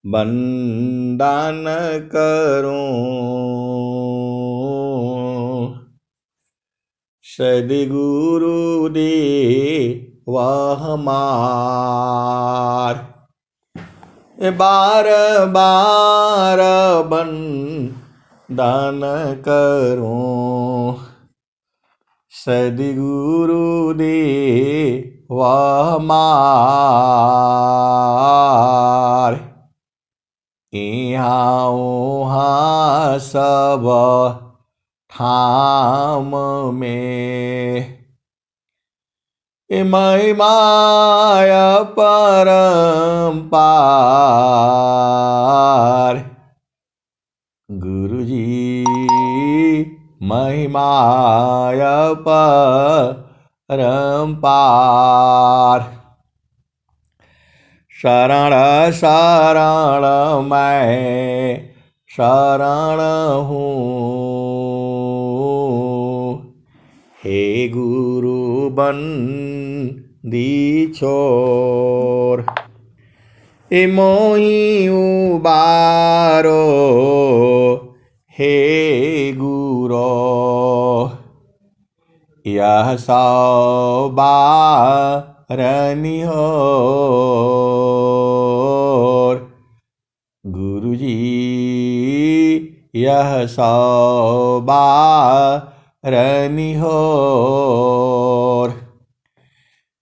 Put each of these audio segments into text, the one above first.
बंदन करूं सद्गुरु दे वह मार। बार बार बंदन करूं सद्गुरु दे वह मार। यहाँ उहाँ सब ठाम में महिमाय परम्पार। गुरुजी महिमाय परम्पार। शरण शरण मैं शरण हूँ, हे गुरु बंदी छोर। मोहि उबारो हे गुरो, यह सौ बारनी होर। गुरुजी यह सौ बारनी होर।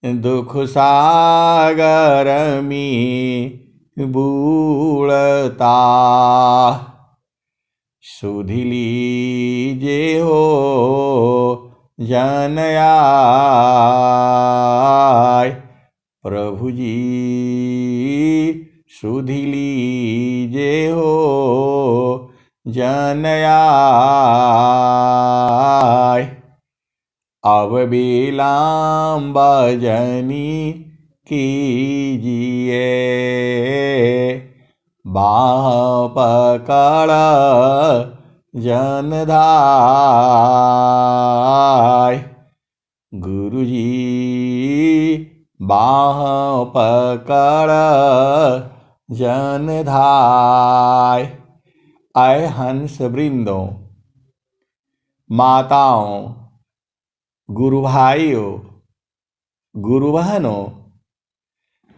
दुख सागर में बूढ़ता सुध लीजे हो जन आय। प्रभु जी सुध लीजे हो जन आय। अब विलम्ब जनी कीजिए, बाह पकड़ जन धाय। गुरुजी बाह पकड़ जन धाय। आए हंस वृंदों, माताओं, गुरु भाइयों, गुरु बहनों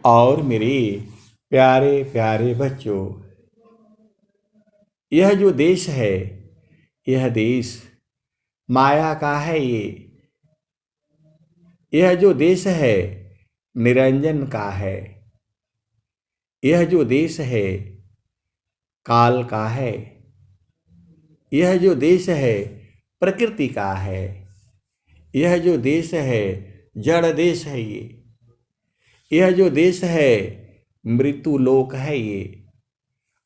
और मेरे प्यारे प्यारे बच्चों, यह जो देश है, यह देश माया का है। यह जो देश है निरंजन का है। यह जो देश है काल का है। यह जो देश है प्रकृति का है। यह जो देश है जड़ देश है। यह जो देश है मृत्यु लोक है। ये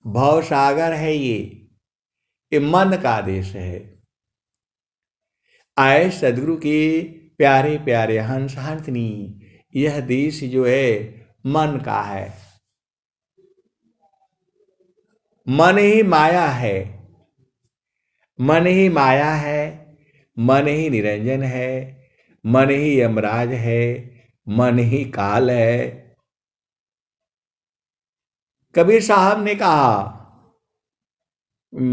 भव सागर है। ये मन का देश है। आए सदगुरु के प्यारे प्यारे हंस हंसनी, यह देश जो है मन का है। मन ही माया है। मन ही माया है। मन ही निरंजन है। मन ही यमराज है। मन ही काल है। कबीर साहब ने कहा,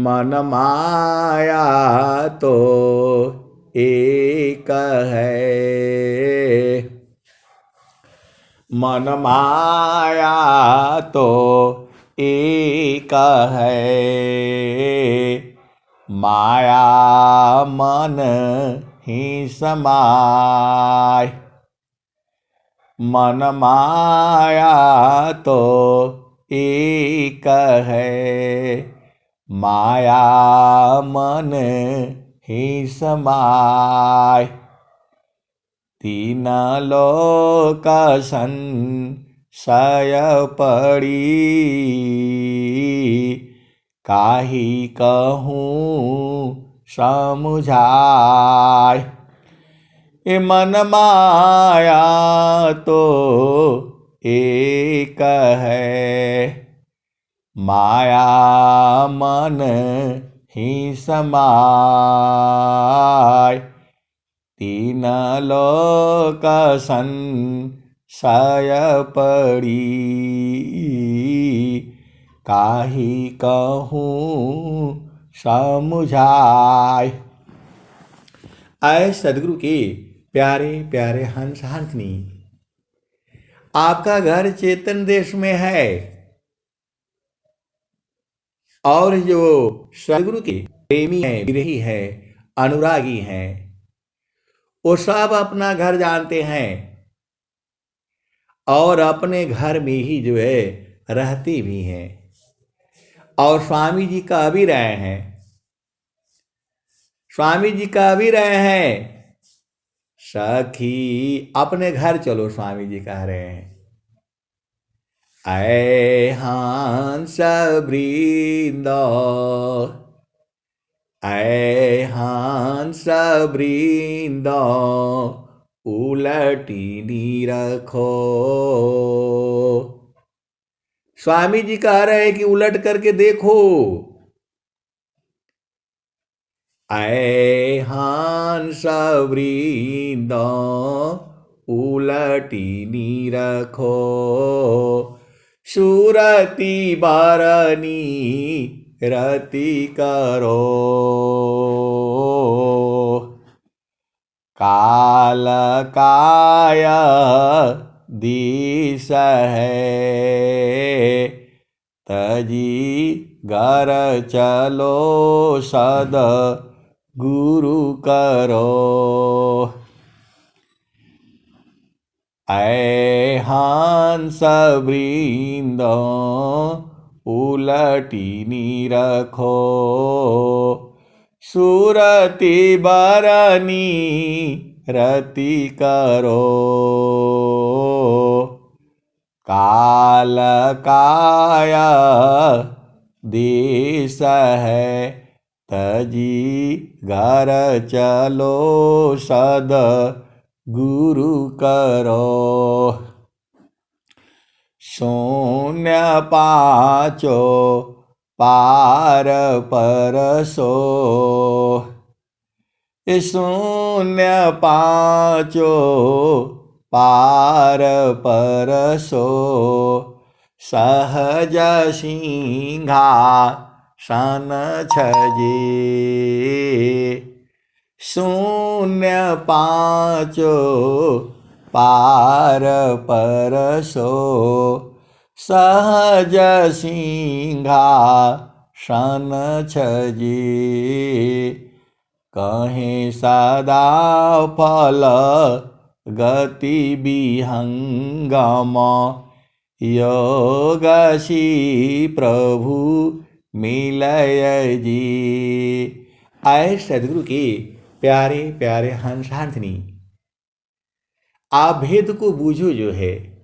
मन माया तो एक है। मन माया तो एक है। माया मन ही समाय। मन माया तो एक है। माया मन ही समाय। तीन लोक संशय पड़ी, काहि कहूँ समुझाय। ये मन माया तो एक है। माया मन ही समाय। तीन लोक संशय पड़ी, काहि कहूँ समुझाय। आए सदगुरु के प्यारे प्यारे हंस हंसनी, आपका घर चेतन देश में है और जो सदगुरु के प्रेमी हैं, विरही हैं, अनुरागी हैं, वो सब अपना घर जानते हैं और अपने घर में ही जो है रहते भी हैं और स्वामी जी कह भी रहे हैं, स्वामी जी कह भी रहे हैं, सखी अपने घर चलो, स्वामी जी कह रहे हैं। ऐ हंस वृंद, ऐ हंस वृंद, उलटी रखो। स्वामी जी कह रहे हैं कि उलट करके देखो। ऐ हंस वृंद, उलटी रखो। सुरति बरनी रति करो। काल काय दिस है, तजी घर चलो सद गुरु करो। ऐ हंस वृंद, उलटी रखो। सुरति बरनी रति करो। काल काय दिस है, तजी घर चलो सद गुरु करो। शून्य पाचो पार परसो। शून्य पाचो पार परसो। सहज सिंहासन छजे। शून्य पाचो पार परसो। सहज सिंहासन छजे। कहें सदा फल गति विहंगम। योगसी प्रभु मिलय जी। आए सदगुरु के प्यारे प्यारे हंस हंसनी, आप भेद को बूझो जो है।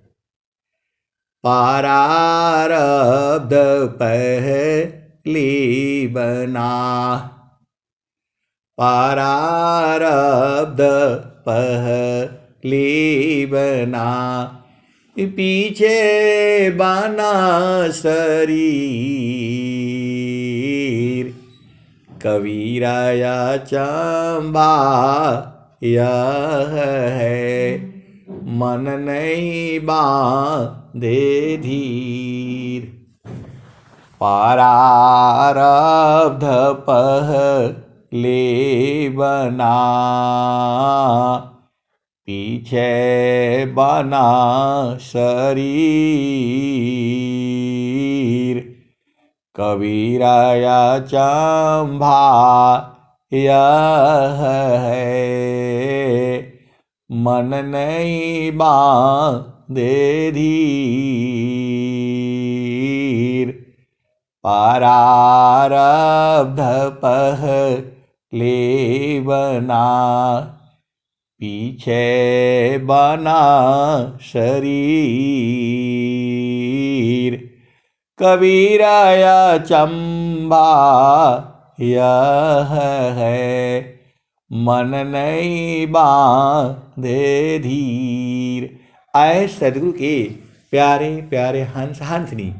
पारारब्ध पहली बना। पारारब्ध पहली बना। पीछे बना शरीर। कबीराया चंबा यह है, मन नहीं बांधे धीर। पारारब्ध पहले बना। पीछे बना शरीर। कबीराया चंबा यह है, मन नहीं बांधे धीर। पारारब्ध पहले बना। पीछे बना शरीर। कबीराया चंबा यह है, मन नहीं बांधे धीर। आए सदगुरु के प्यारे प्यारे हंस हंसनी,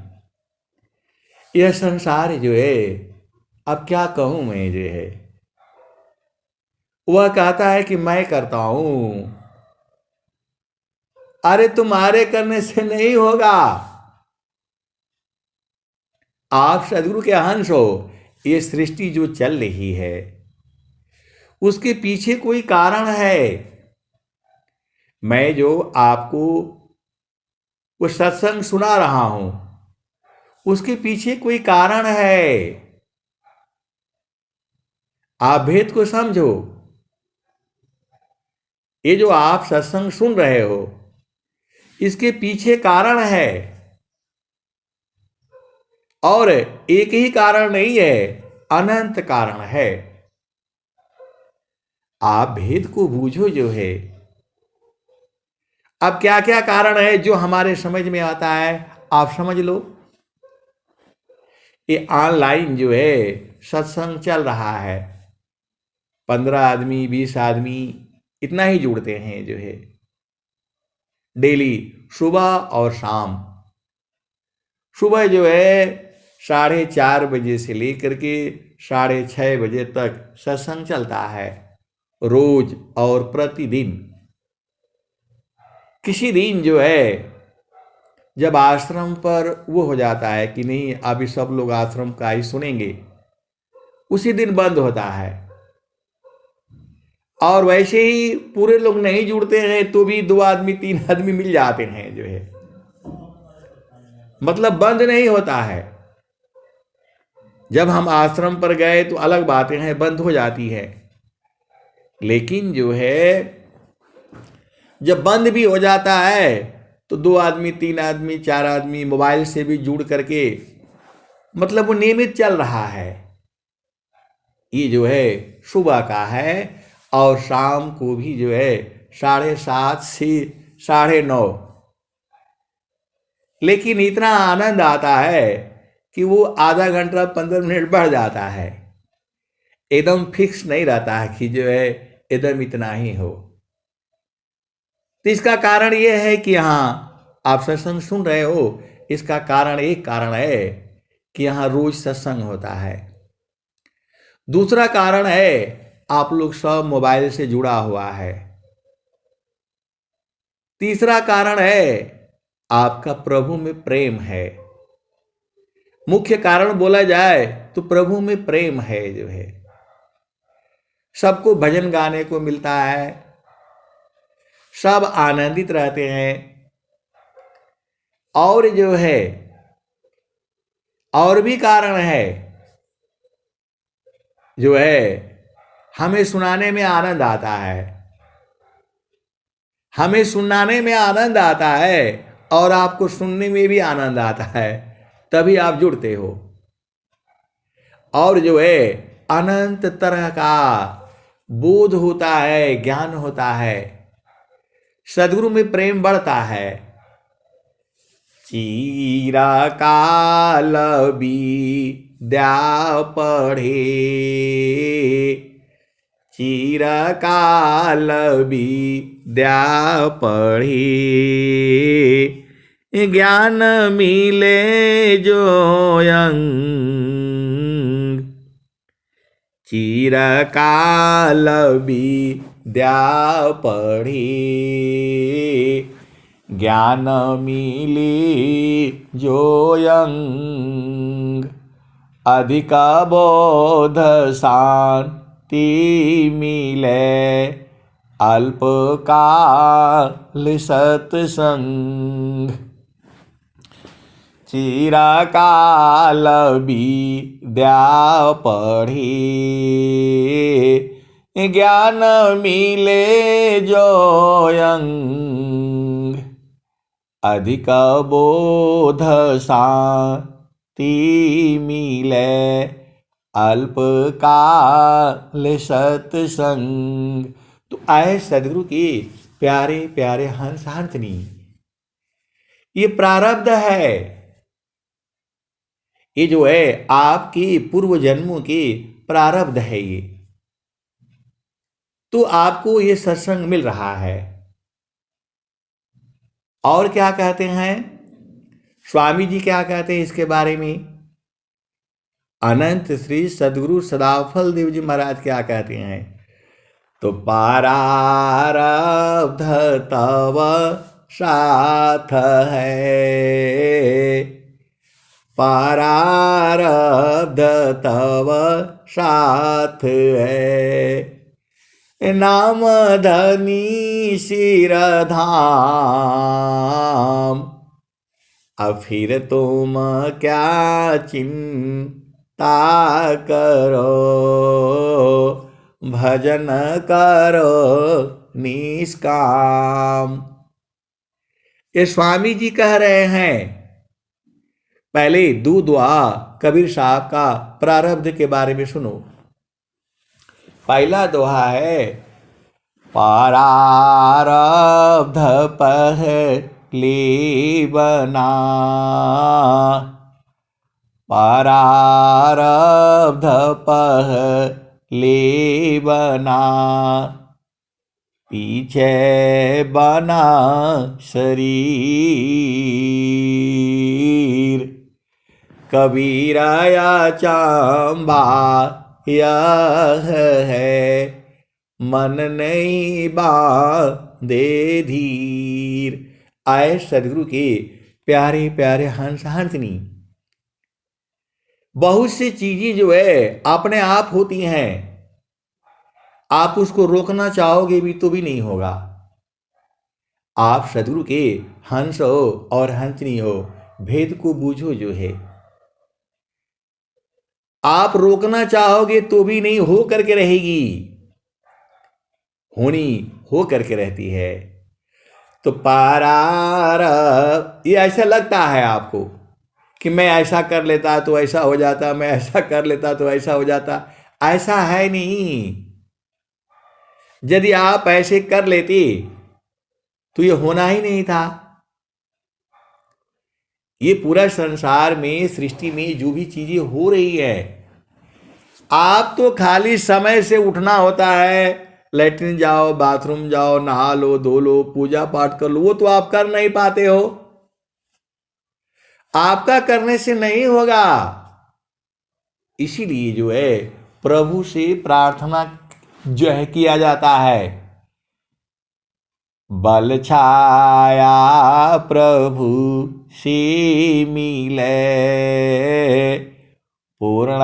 यह संसार जो है, अब क्या कहूं मैं जो है। वह कहता है कि मैं करता हूं। अरे तुम्हारे करने से नहीं होगा। आप सदगुरु के अंश हो। ये सृष्टि जो चल रही है उसके पीछे कोई कारण है। मैं जो आपको वो सत्संग सुना रहा हूं उसके पीछे कोई कारण है। आप भेद को समझो। ये जो आप सत्संग सुन रहे हो इसके पीछे कारण है, और एक ही कारण नहीं है, अनंत कारण है। आप भेद को बूझो जो है। अब क्या क्या कारण है जो हमारे समझ में आता है, आप समझ लो। ये ऑनलाइन जो है सत्संग चल रहा है, 15 आदमी 20 आदमी इतना ही जुड़ते हैं जो है डेली, सुबह और शाम। सुबह जो है 4:30 बजे से लेकर के 6:30 बजे तक सत्संग चलता है, रोज और प्रतिदिन। किसी दिन जो है जब आश्रम पर वो हो जाता है कि नहीं अभी सब लोग आश्रम का ही सुनेंगे, उसी दिन बंद होता है। और वैसे ही पूरे लोग नहीं जुड़ते हैं तो भी 2 आदमी 3 आदमी मिल जाते हैं जो है, मतलब बंद नहीं होता है। जब हम आश्रम पर गए तो अलग बातें हैं, बंद हो जाती है। लेकिन जो है जब बंद भी हो जाता है तो 2 आदमी 3 आदमी 4 आदमी मोबाइल से भी जुड़ करके, मतलब वो नियमित चल रहा है। ये जो है सुबह का है, और शाम को भी जो है 7:30 से 9:30। लेकिन इतना आनंद आता है कि वो आधा घंटा 15 मिनट बढ़ जाता है, एकदम फिक्स नहीं रहता है कि जो है एकदम इतना ही हो। तो इसका कारण ये है कि यहाँ आप सत्संग सुन रहे हो, इसका कारण एक कारण है कि यहाँ रोज सत्संग होता है। दूसरा कारण है आप लोग सब मोबाइल से जुड़ा हुआ है। तीसरा कारण है आपका प्रभु में प्रेम है। मुख्य कारण बोला जाए तो प्रभु में प्रेम है जो है। सबको भजन गाने को मिलता है, सब आनंदित रहते हैं। और जो है और भी कारण है जो है, हमें सुनाने में आनंद आता है। हमें सुनाने में आनंद आता है और आपको सुनने में भी आनंद आता है, तभी आप जुड़ते हो। और जो है अनंत तरह का बोध होता है, ज्ञान होता है, सदगुरु में प्रेम बढ़ता है। चिरकाल विद्या पढ़े, चिरकाल विद्या पढ़े, ज्ञान मिले जो अंग। चिरकाल विद्या पढ़े, ज्ञान मिली जो अंग। अधिक बोध शांति मिले, अल्पकाल सत्संग। चिरकाल विद्या पढ़ी, ज्ञान मिले जो अंग। अधिक बोध शांति मिले, अल्पकाल सत्संग। तो आए सदगुरु की प्यारे प्यारे हंस हंसनी, ये प्रारब्ध है। ये जो है आपकी पूर्व जन्मों की प्रारब्ध है ये। तो आपको ये सत्संग मिल रहा है। और क्या कहते हैं स्वामी जी, क्या कहते हैं इसके बारे में? अनंत श्री सदगुरु सदाफल देव जी महाराज क्या कहते हैं? तो पारारब्ध तव साथ है, परारब्ध तव साथ है, नाम धनी सिर धाम। अब फिर तुम क्या चिंता करो, भजन करो निष्काम। ये स्वामी जी कह रहे हैं। पहले दुआ कबीर साहब का प्रारब्ध के बारे में सुनो। पहला दोहा है, परारब्ध पहले बना, परारब्ध पहले बना, पीछे बना शरीर। कबीरा चांबा यह है, मन नहीं बांधे धीर। आए सदगुरु के प्यारे प्यारे हंस हंसनी। बहुत सी चीजें जो है अपने आप होती हैं, आप उसको रोकना चाहोगे भी तो भी नहीं होगा। आप सदगुरु के हंस हो और हंसनी हो, भेद को बूझो जो है। आप रोकना चाहोगे तो भी नहीं, हो करके रहेगी, होनी हो करके रहती है। तो पारार, ये ऐसा लगता है आपको कि मैं ऐसा कर लेता तो ऐसा हो जाता, मैं ऐसा कर लेता तो ऐसा हो जाता। ऐसा है नहीं। यदि आप ऐसे कर लेते तो ये होना ही नहीं था। ये पूरा संसार में, सृष्टि में जो भी चीजें हो रही है, आप तो खाली समय से उठना होता है, लैट्रिन जाओ, बाथरूम जाओ, नहा लो, धो लो, पूजा पाठ कर लो, वो तो आप कर नहीं पाते हो। आपका करने से नहीं होगा। इसीलिए जो है प्रभु से प्रार्थना जो है किया जाता है। बल छाया प्रभु से मिले, पूर्ण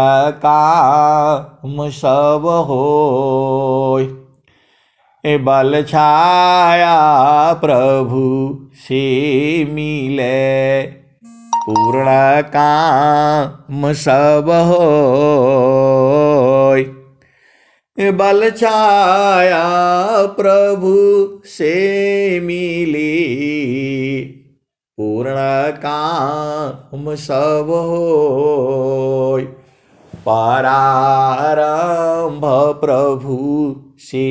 काम सब होय। बल छाया प्रभु से मिले, पूर्ण काम सब होय। बल छाया प्रभु से मिली, पूर्ण काम सब होय। प्रारंभ प्रभु से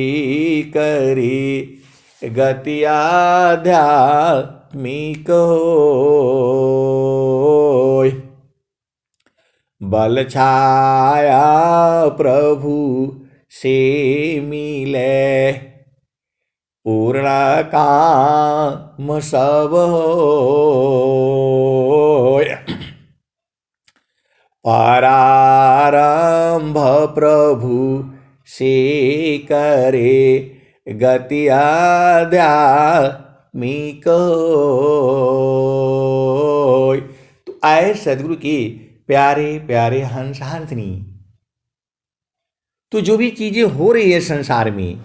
करे, गति आध्यात्मिक होय। बल छाया प्रभु से मिले, पूर्ण काम सब होय। प्रारंभ प्रभु से करे, गति आध्यात्मिक होय। तो आए सदगुरु के प्यारे प्यारे हंस हंसनी। तो जो भी चीजें हो रही है संसार में,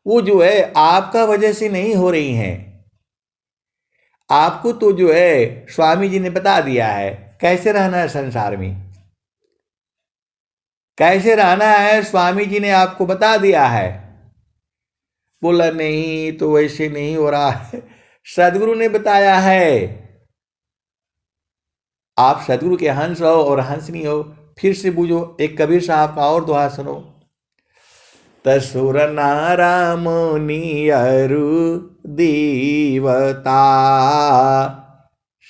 वो जो है आपका वजह से नहीं हो रही हैं। आपको तो जो है स्वामी जी ने बता दिया है कैसे रहना है संसार में, कैसे रहना है। स्वामी जी ने आपको बता दिया है। बोला नहीं तो वैसे नहीं हो रहा है, सदगुरु ने बताया है। आप सदगुरु के हंस हो और हंसनी हो। फिर से बूझो, एक कबीर साहब का और दोहा सुनो। तसुर नारा मुनि अरु देवता,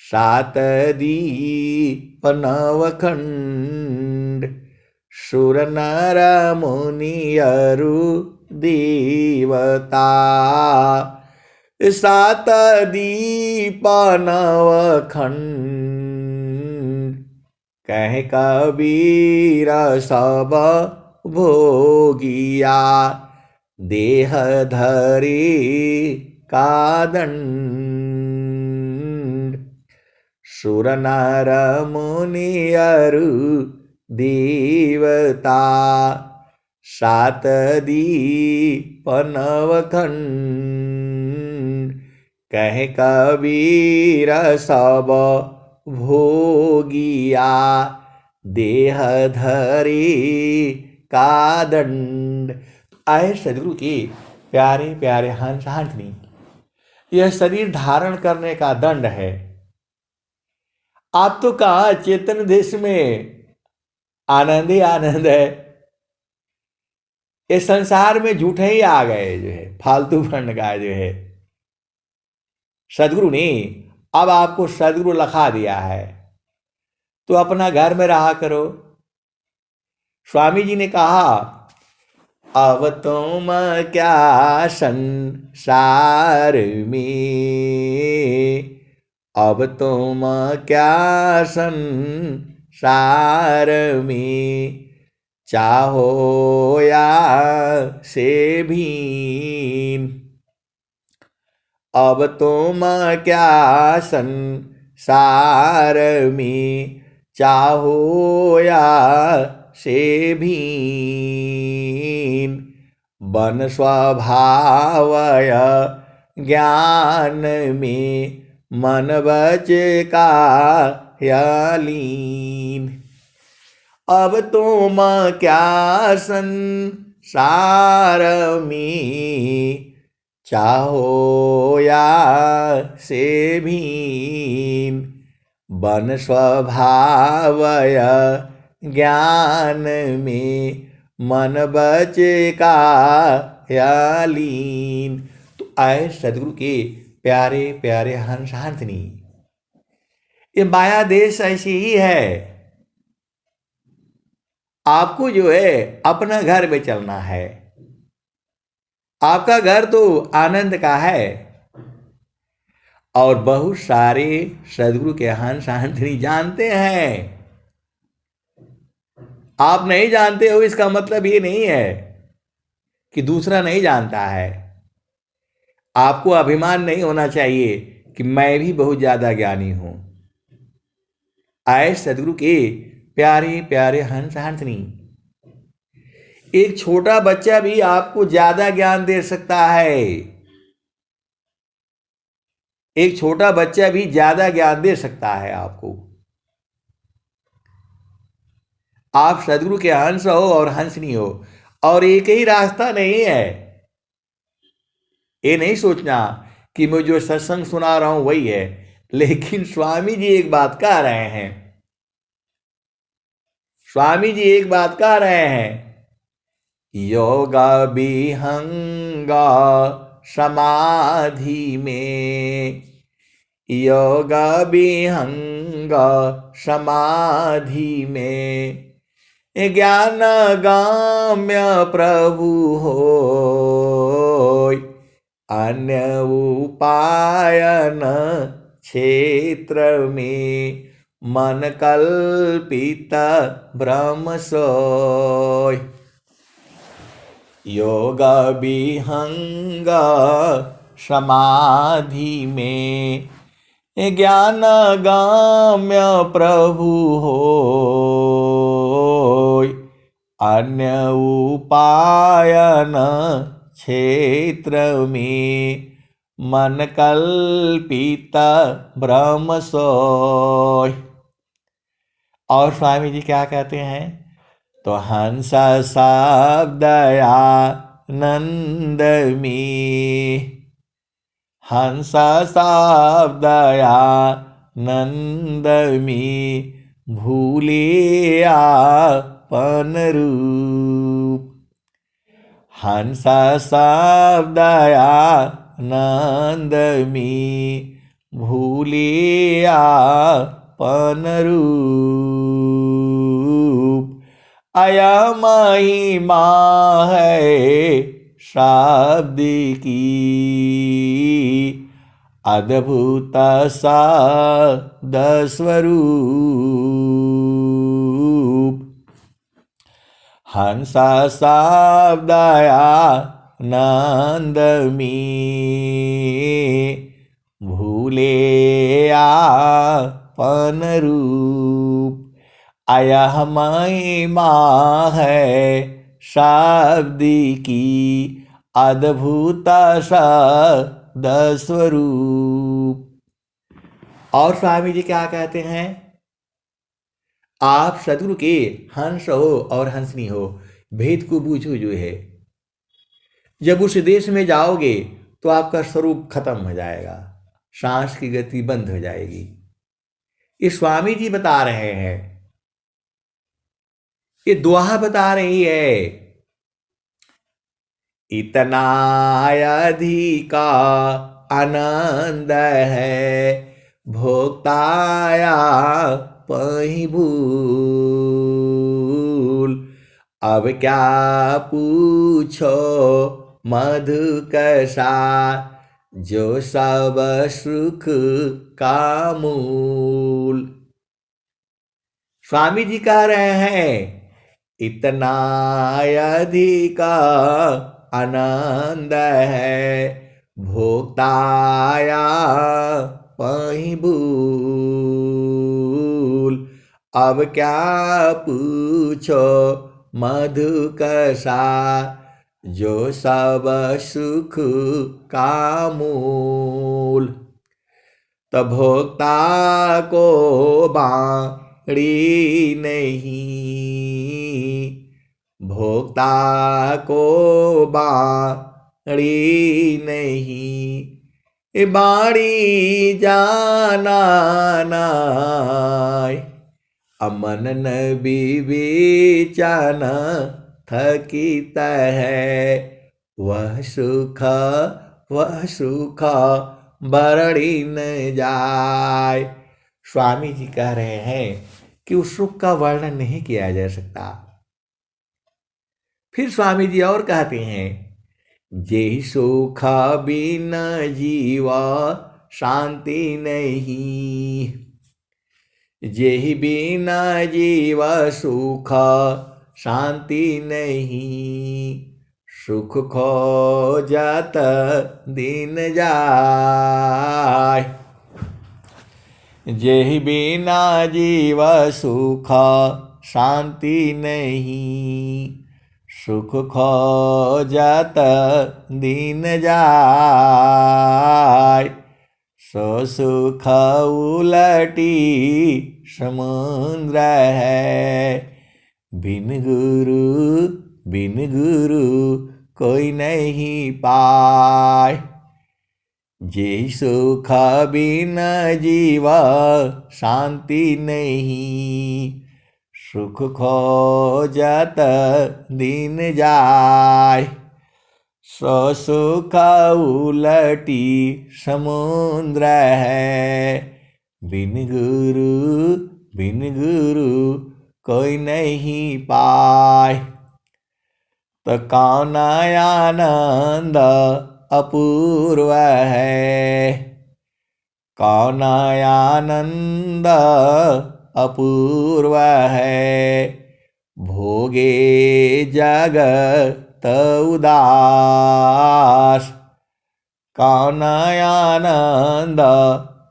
सात दीप नवखंड। सुर नर मुनि अरु देवता, सात दीप नवखंड। कह कबीर सब भोगिया, देह धरे का दंड। सुर नर मुनि अरु देवता सात दीप नवखंड कह कबीर सब भोगिया देह धरी का दंड। आए सदगुरु के प्यारे प्यारे हंस हंसनी, यह शरीर धारण करने का दंड है। आप तो कहा चेतन देश में आनंद ही आनंद है, इस संसार में झूठे ही आ गए जो है, फालतू फंड का जो है। सदगुरु ने अब आपको सदगुरु लखा दिया है तो अपना घर में रहा करो। स्वामी जी ने कहा अब तुम क्या संसार में, अब तुम क्या संसार में, चाहो या से भीन। अब तुम क्या संसार में, चाहो या से भीन। बन स्वभावय ज्ञान में, मन बच का लीन। अब तुम क्या संसार में, चाहो या से भीन। बन स्वभावय ज्ञान में, मन बच का लीन। तो आए सदगुरु के प्यारे प्यारे हंस हंसनी, ये माया देश ऐसी ही है। आपको जो है अपना घर में चलना है। आपका घर तो आनंद का है और बहुत सारे सदगुरु के हंस हंसनी जानते हैं। आप नहीं जानते हो इसका मतलब ये नहीं है कि दूसरा नहीं जानता है। आपको अभिमान नहीं होना चाहिए कि मैं भी बहुत ज्यादा ज्ञानी हूं। आए सदगुरु के प्यारे प्यारे हंस हंसनी, एक छोटा बच्चा भी आपको ज्यादा ज्ञान दे सकता है। एक छोटा बच्चा भी ज्यादा ज्ञान दे सकता है आपको। आप सदगुरु के हंस हो और हंसनी हो, और एक ही रास्ता नहीं है। ये नहीं सोचना कि मैं जो सत्संग सुना रहा हूं वही है, लेकिन स्वामी जी एक बात कह रहे हैं। स्वामी जी एक बात कह रहे हैं, योग विहंग समाधि में, योग विहंग समाधि में, ज्ञान गाम्य प्रभु होय, अन्य उपाय न क्षेत्र में, मन कल्पित भ्रम सोय। योग विहंग समाधि में, ज्ञान गाम्य प्रभु होय, अन्य उपाय न क्षेत्र में, मन कल्पित भ्रम सोय। और स्वामी जी क्या कहते हैं, तो हंस शब्दया नंद में, हंस शब्दया नंद में, भूले आपन रूप। हंस शब्दया नंद में, भूले आपन रूप। अया महिमा है शब्द की, अद्भुत शब्द स्वरूप। हंस शब्दया नंद में, भूले पन रूप। अयह महिमा है शब्द की अद्भुत शब्द स्वरूप। और स्वामी जी क्या कहते हैं, आप सदगुरु के हंस हो और हंसनी हो, भेद को बूझो जो है। जब उस देश में जाओगे तो आपका स्वरूप खत्म हो जाएगा, सांस की गति बंद हो जाएगी। ये स्वामी जी बता रहे हैं, ये दुआ बता रही है। इतना अधिका आनंद है भोक्ताया पही भूल। अब क्या पूछो मधु कसा जो सब सुख का मूल। स्वामी जी कह रहे हैं, इतना अधिका आनंद है भोक्ताया पही भूल। अब क्या पूछो मधु कसा जो सब सुख का मूल। तो भोक्ता को बाड़ी नहीं, भोक्ता को बाड़ी नहीं, बाड़ी जाना नाय। अमन न विवेचन थकित है वह सुख बरड़ी न जाय। स्वामी जी कह रहे हैं कि उस सुख का वर्णन नहीं किया जा सकता। फिर स्वामी जी और कहते हैं, जेहि सुख बिन जीवा शांति नहीं, जेहि बिना जीव सुख शांति नहीं। सुख खोजत दिन जाय, जेहि बिना जीव सुख शांति नहीं। सुख खोजत दिन जाय, सो सुख उलटी समुद्र है। बिन गुरु कोई नहीं पाय। जे सुख बिन जीव शांति नहीं। सुख खोजत दिन जाय, सो सुख उलटी समुद्र है। बिन गुरु कोई नहीं पाय। तो कौन आनंद अपूर्व है, कौन आनंद अपूर्व है। भोगे जगत उदास, कौन आनंद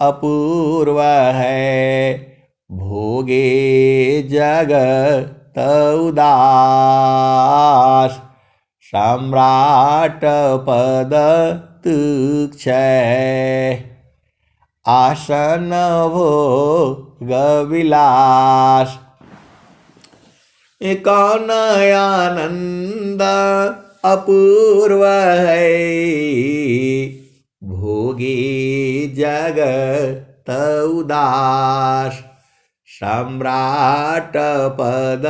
अपूर्व है। भोगे जगत उदास, सम्राट पद तुच्छ आसन भोग विलास। कौन आनंद अपूर्व है। भोगे जगत उदास, सम्राट पद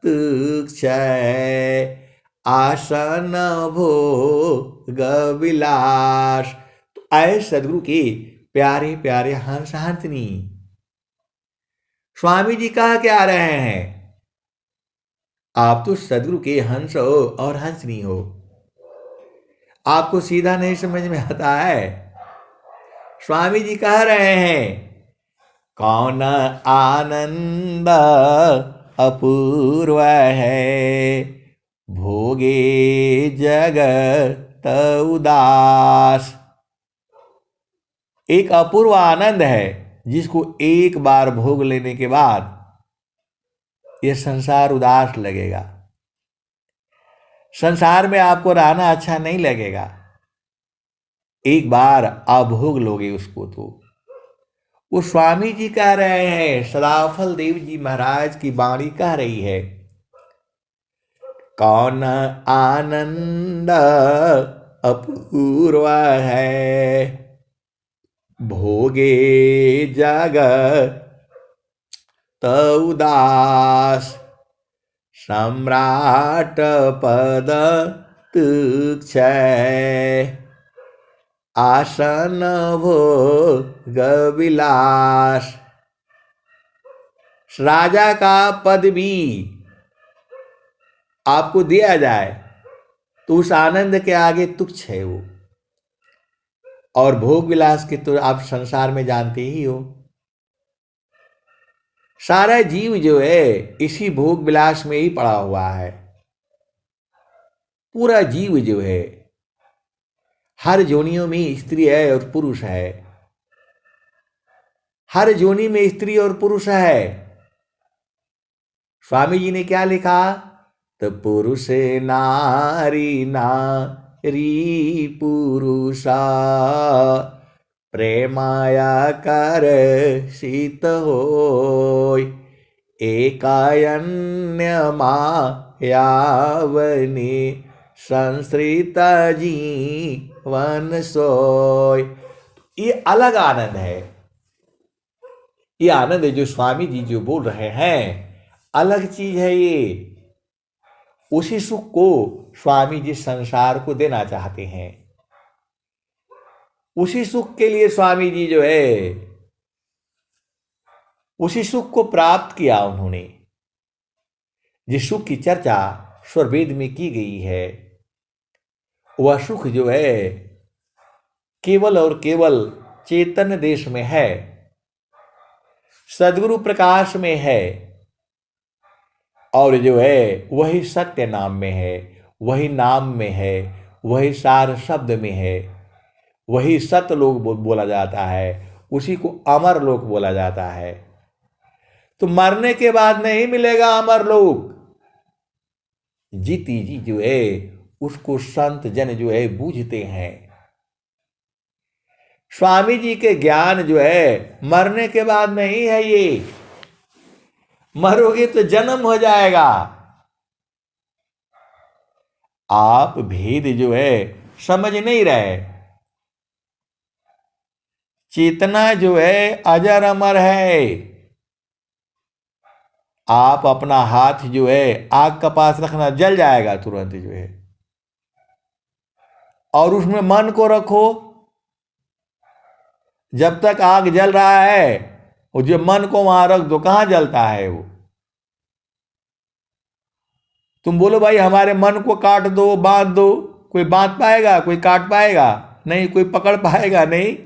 तुच्छ आसन भोग विलास। तो आए सदगुरु के प्यारे प्यारे हंस हंसनी, स्वामी जी कहा क्या रहे हैं, आप तो सदगुरु के हंस हो और हंसनी हो। आपको सीधा नहीं समझ में आता है। स्वामी जी कह रहे हैं, कौन आनंद अपूर्व है। भोगे जगत उदास। एक अपूर्व आनंद है जिसको एक बार भोग लेने के बाद यह संसार उदास लगेगा, संसार में आपको रहना अच्छा नहीं लगेगा। एक बार आप भोग लोगे उसको तो वो स्वामी जी कह रहे हैं, सदाफल देव जी महाराज की वाणी कह रही है, कौन आनंद अपूर्व है, भोगे जगत उदास, सम्राट पद तुच्छ, आसन भोग विलास। राजा का पद भी आपको दिया जाए तो उस आनंद के आगे तुच्छ है वो, और भोग विलास के तो आप संसार में जानते ही हो। सारा जीव जो है इसी भोग विलास में ही पड़ा हुआ है। पूरा जीव जो है हर जोनियों में स्त्री है और पुरुष है, हर जोनी में स्त्री और पुरुष है। स्वामी जी ने क्या लिखा, तो पुरुष नारी नारी पुरुषा, प्रेमाया कर शीत होय, एकायन्य मायावनी संस्कृत जीवन सोय। ये अलग आनंद है, ये आनंद है जो स्वामी जी जो बोल रहे हैं, अलग चीज है ये। उसी सुख को स्वामी जी संसार को देना चाहते हैं। उसी सुख के लिए स्वामी जी जो है उसी सुख को प्राप्त किया उन्होंने। जिस सुख की चर्चा स्वरवेद में की गई है वह सुख जो है केवल और केवल चेतन देश में है, सद्गुरु प्रकाश में है, और जो है वही सत्य नाम में है, वही नाम में है, वही सार शब्द में है, वही सतलोक बोला जाता है, उसी को अमर लोक बोला जाता है। तो मरने के बाद नहीं मिलेगा अमर लोक। जीती जी जो है उसको संत जन जो है बूझते हैं। स्वामी जी के ज्ञान जो है मरने के बाद नहीं है, ये मरोगे तो जन्म हो जाएगा। आप भेद जो है समझ नहीं रहे। चेतना जो है अजर अमर है। आप अपना हाथ जो है आग का पास रखना, जल जाएगा तुरंत जो है, और उसमें मन को रखो। जब तक आग जल रहा है वो जो मन को वहां रख दो, कहां जलता है वो। तुम बोलो भाई हमारे मन को काट दो, बांध दो, कोई बांध पाएगा? कोई काट पाएगा? नहीं। कोई पकड़ पाएगा? नहीं।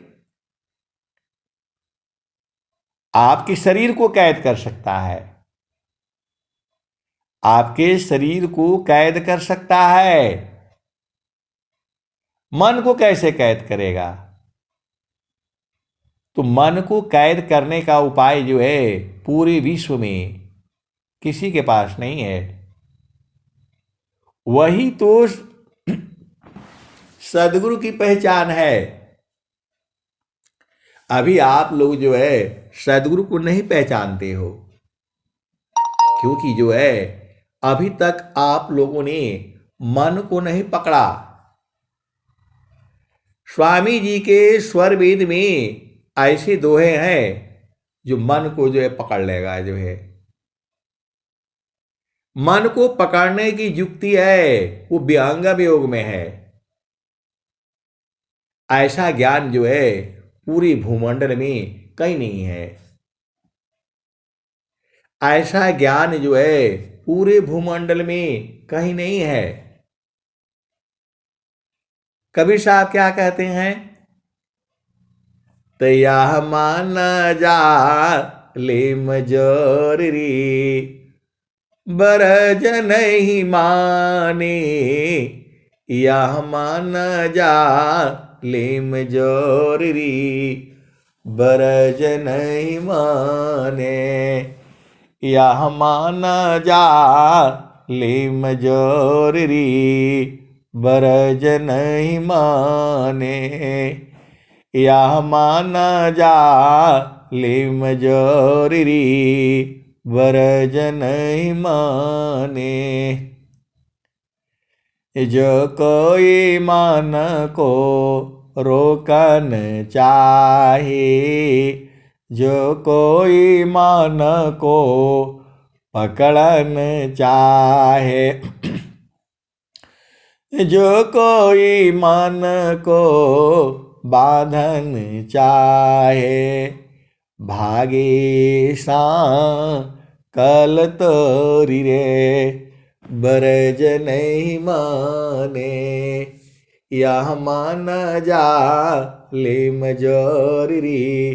आपके शरीर को कैद कर सकता है, आपके शरीर को कैद कर सकता है, मन को कैसे कैद करेगा? तो मन को कैद करने का उपाय जो है पूरे विश्व में किसी के पास नहीं है। वही तो सद्गुरु की पहचान है। अभी आप लोग जो है सद्गुरु को नहीं पहचानते हो, क्योंकि जो है अभी तक आप लोगों ने मन को नहीं पकड़ा। स्वामी जी के स्वर वेद में ऐसे दोहे हैं जो मन को जो है पकड़ लेगा। जो है मन को पकड़ने की युक्ति है वो विहंगम योग में है। ऐसा ज्ञान जो है पूरी भूमंडल में कहीं नहीं है। ऐसा ज्ञान जो है पूरे भूमंडल में कहीं नहीं है। कबीर साहब क्या कहते हैं, तया मान जा ले मजोरी, बरज नहीं माने, यह मान जा ले मजोरी, बरज नहीं माने। यह मान जा लिम जोरी, बरज नहीं माने। यह मान जा लिम जोरी, बरज नहीं माने। जो कोई मन को रोकन चाहे, जो कोई मन को पकड़न चाहे, जो कोई मन को बांधन चाहे, भागे सा कल तोरी रे, बरज नहीं माने। यह मान जा लिम जोरी,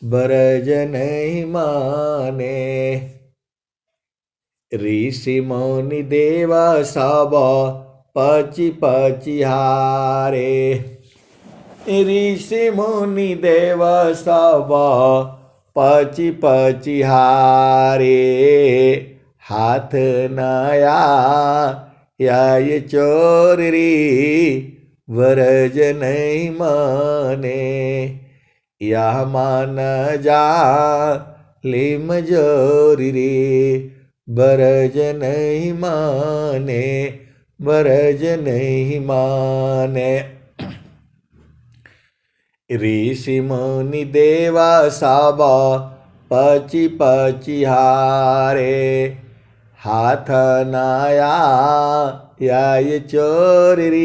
बरज नहीं माने। ऋषि मुनि देवा सब पची पची हारे, ऋषि मुनि देव सब पची पची हारे। हाथ नया ये चोरी, बरज नहीं माने। यह मान जा लिम जोरी, बरज नहीं माने, बरज नहीं माने। ऋषि मुनि देवा सब पची पची हारे। हाथ नया ये चोरी,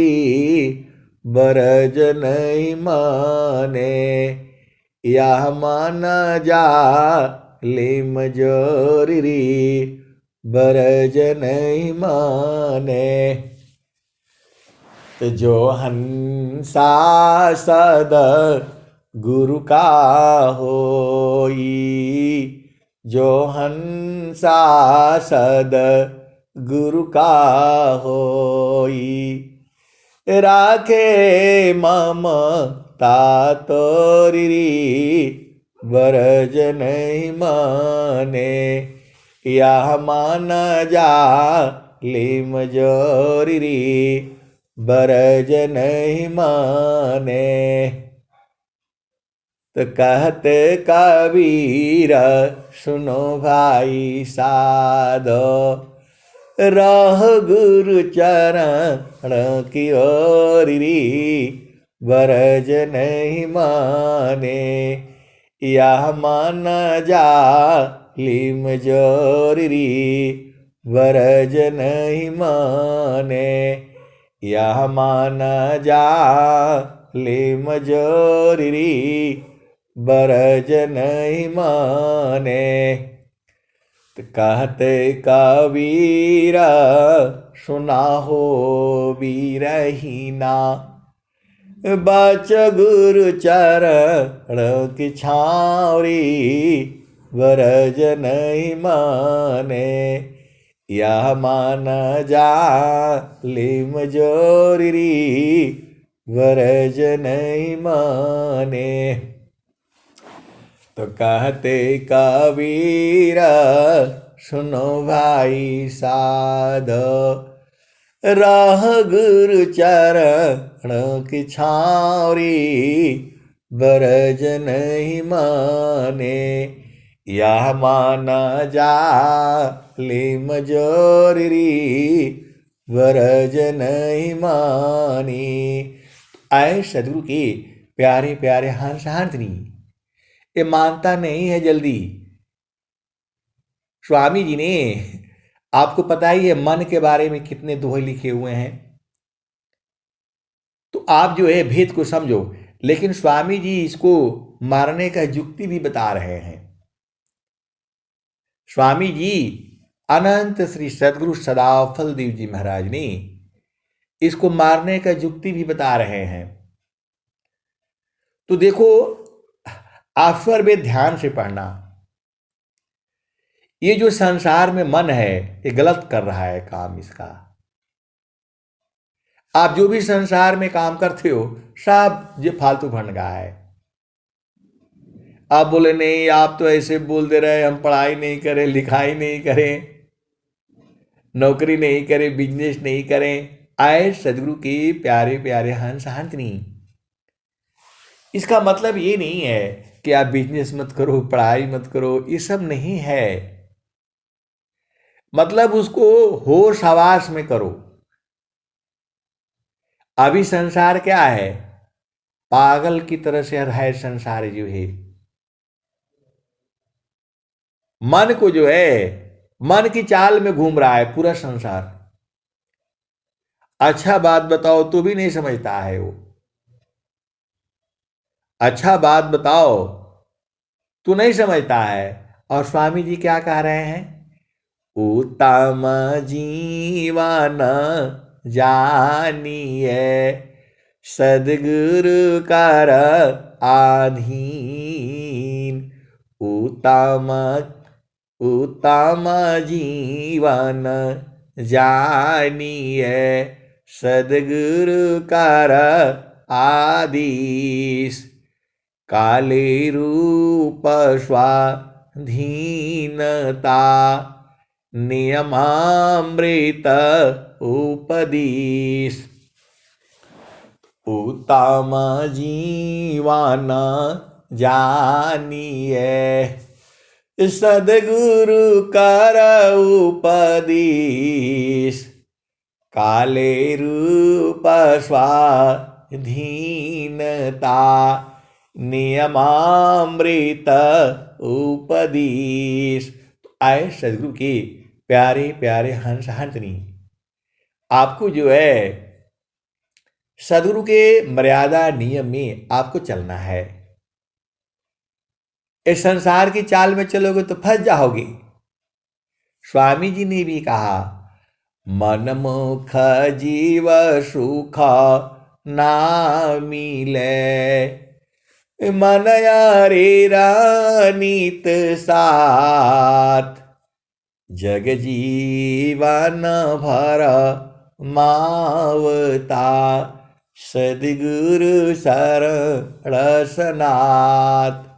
बरज नहीं माने। यह मान जा लिम जोरी, बरज नहीं माने। जो हंसा सद गुरु का होई, जो हंसा सद गुरु का होई। राखे ममता तोरी, बरज नहीं माने। यह मान जा लिम जोरी, बरज नहीं माने। तो कहते कबीर सुनो भाई साधो, रह गुरु चरण की ओरी, बरज नहीं माने। यह मान जा लिम जोरी, बरज नहीं माने। यह मान जा लिम जोरी, बरज नहीं माने। कहते कबीर सुना हो बीरहीना, बच गुरु चरण की छावरी, बरज नहीं माने। यह मान जा लिम जोरी, बरज नहीं माने। तो कहते कबीर सुनो भाई साधो, राह गुरु चरण की छावरी, बरज नहीं माने। यह मान जा लिम जोरी, बरज नहीं मानी। आए सदगुरु के प्यारे प्यारे हंस हांसनी, ये मानता नहीं है जल्दी। स्वामी जी ने, आपको पता ही है मन के बारे में कितने दोहे लिखे हुए हैं, तो आप जो है भेद को समझो। लेकिन स्वामी जी इसको मारने का युक्ति भी बता रहे हैं। स्वामी जी अनंत श्री सदगुरु सदाफल देव जी महाराज ने इसको मारने का युक्ति भी बता रहे हैं। तो देखो, आप स्वर में ध्यान से पढ़ना। ये जो संसार में मन है, ये गलत कर रहा है काम इसका। आप जो भी संसार में काम करते हो, सब ये फालतू भंड का है। आप बोले नहीं, आप तो ऐसे बोल दे रहे, हम पढ़ाई नहीं करें, लिखाई नहीं करें, नौकरी नहीं करें, बिजनेस नहीं करें। आए सदगुरु के प्यारे प्यारे हंस हंसनी, इसका मतलब ये नहीं है कि आप बिजनेस मत करो, पढ़ाई मत करो, ये सब नहीं है। मतलब उसको होश हवास में करो। अभी संसार क्या है? पागल की तरह से है संसार जो है। मन को जो है, मन की चाल में घूम रहा है पूरा संसार। अच्छा बात बताओ तो भी नहीं समझता है वो। अच्छा बात बताओ तो नहीं समझता है। और स्वामी जी क्या कह रहे हैं? उत्तम जीवन जानिए, सदगुरु कर आधीन। उत्तम उत्तम जीवन जानिए, सदगुरु कर आदेश। काले रूप स्वाधीनता, नियमामृत उपदेश। उत्तम जीवन जानिए, सदगुरु कर उपदेश। काले रूप स्वाधीनता, नियमामृत उपदेश। तो आए सदगुरु के प्यारे प्यारे हंस हंसनी, आपको जो है सदगुरु के मर्यादा नियम में आपको चलना है। इस संसार की चाल में चलोगे तो फंस जाओगे। स्वामी जी ने भी कहा, मनमुख जीव सुख ना मिले, मन यारे रानित साथ। जग जीवन भर मावता, सदगुरु शरण सनाथ।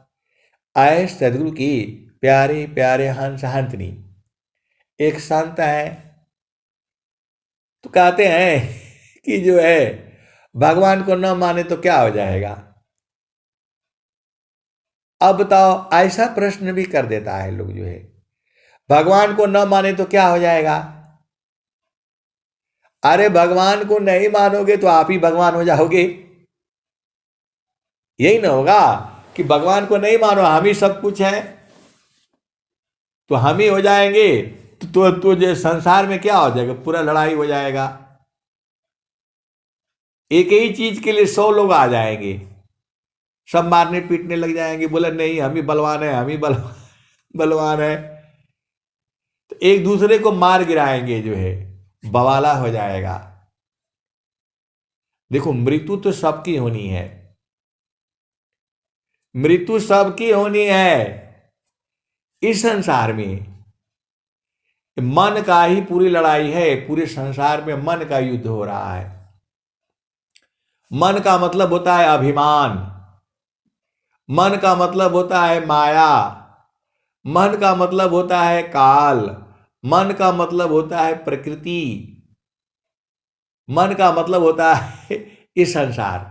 आए सदगुरु की प्यारे प्यारे हंस हंसनी। एक संत है तो कहते हैं कि जो है भगवान को न माने तो क्या हो जाएगा। अब बताओ, ऐसा प्रश्न भी कर देता है लोग जो है, भगवान को न माने तो क्या हो जाएगा। अरे भगवान को नहीं मानोगे तो आप ही भगवान हो जाओगे। यही ना होगा कि भगवान को नहीं मानो, हम ही सब कुछ है, तो हम ही हो जाएंगे। तो जो संसार में क्या हो जाएगा, पूरा लड़ाई हो जाएगा। एक ही चीज के लिए 100 लोग आ जाएंगे, सब मारने पीटने लग जाएंगे। बोले नहीं, हम ही बलवान है, हम ही बलवान है, तो एक दूसरे को मार गिराएंगे, जो है बवाला हो जाएगा। देखो, मृत्यु तो सबकी होनी है, मृत्यु सबकी होनी है। इस संसार में मन का ही पूरी लड़ाई है, पूरे संसार में मन का युद्ध हो रहा है। मन का मतलब होता है अभिमान, मन का मतलब होता है माया, मन का मतलब होता है काल, मन का मतलब होता है प्रकृति, मन का मतलब होता है ये संसार।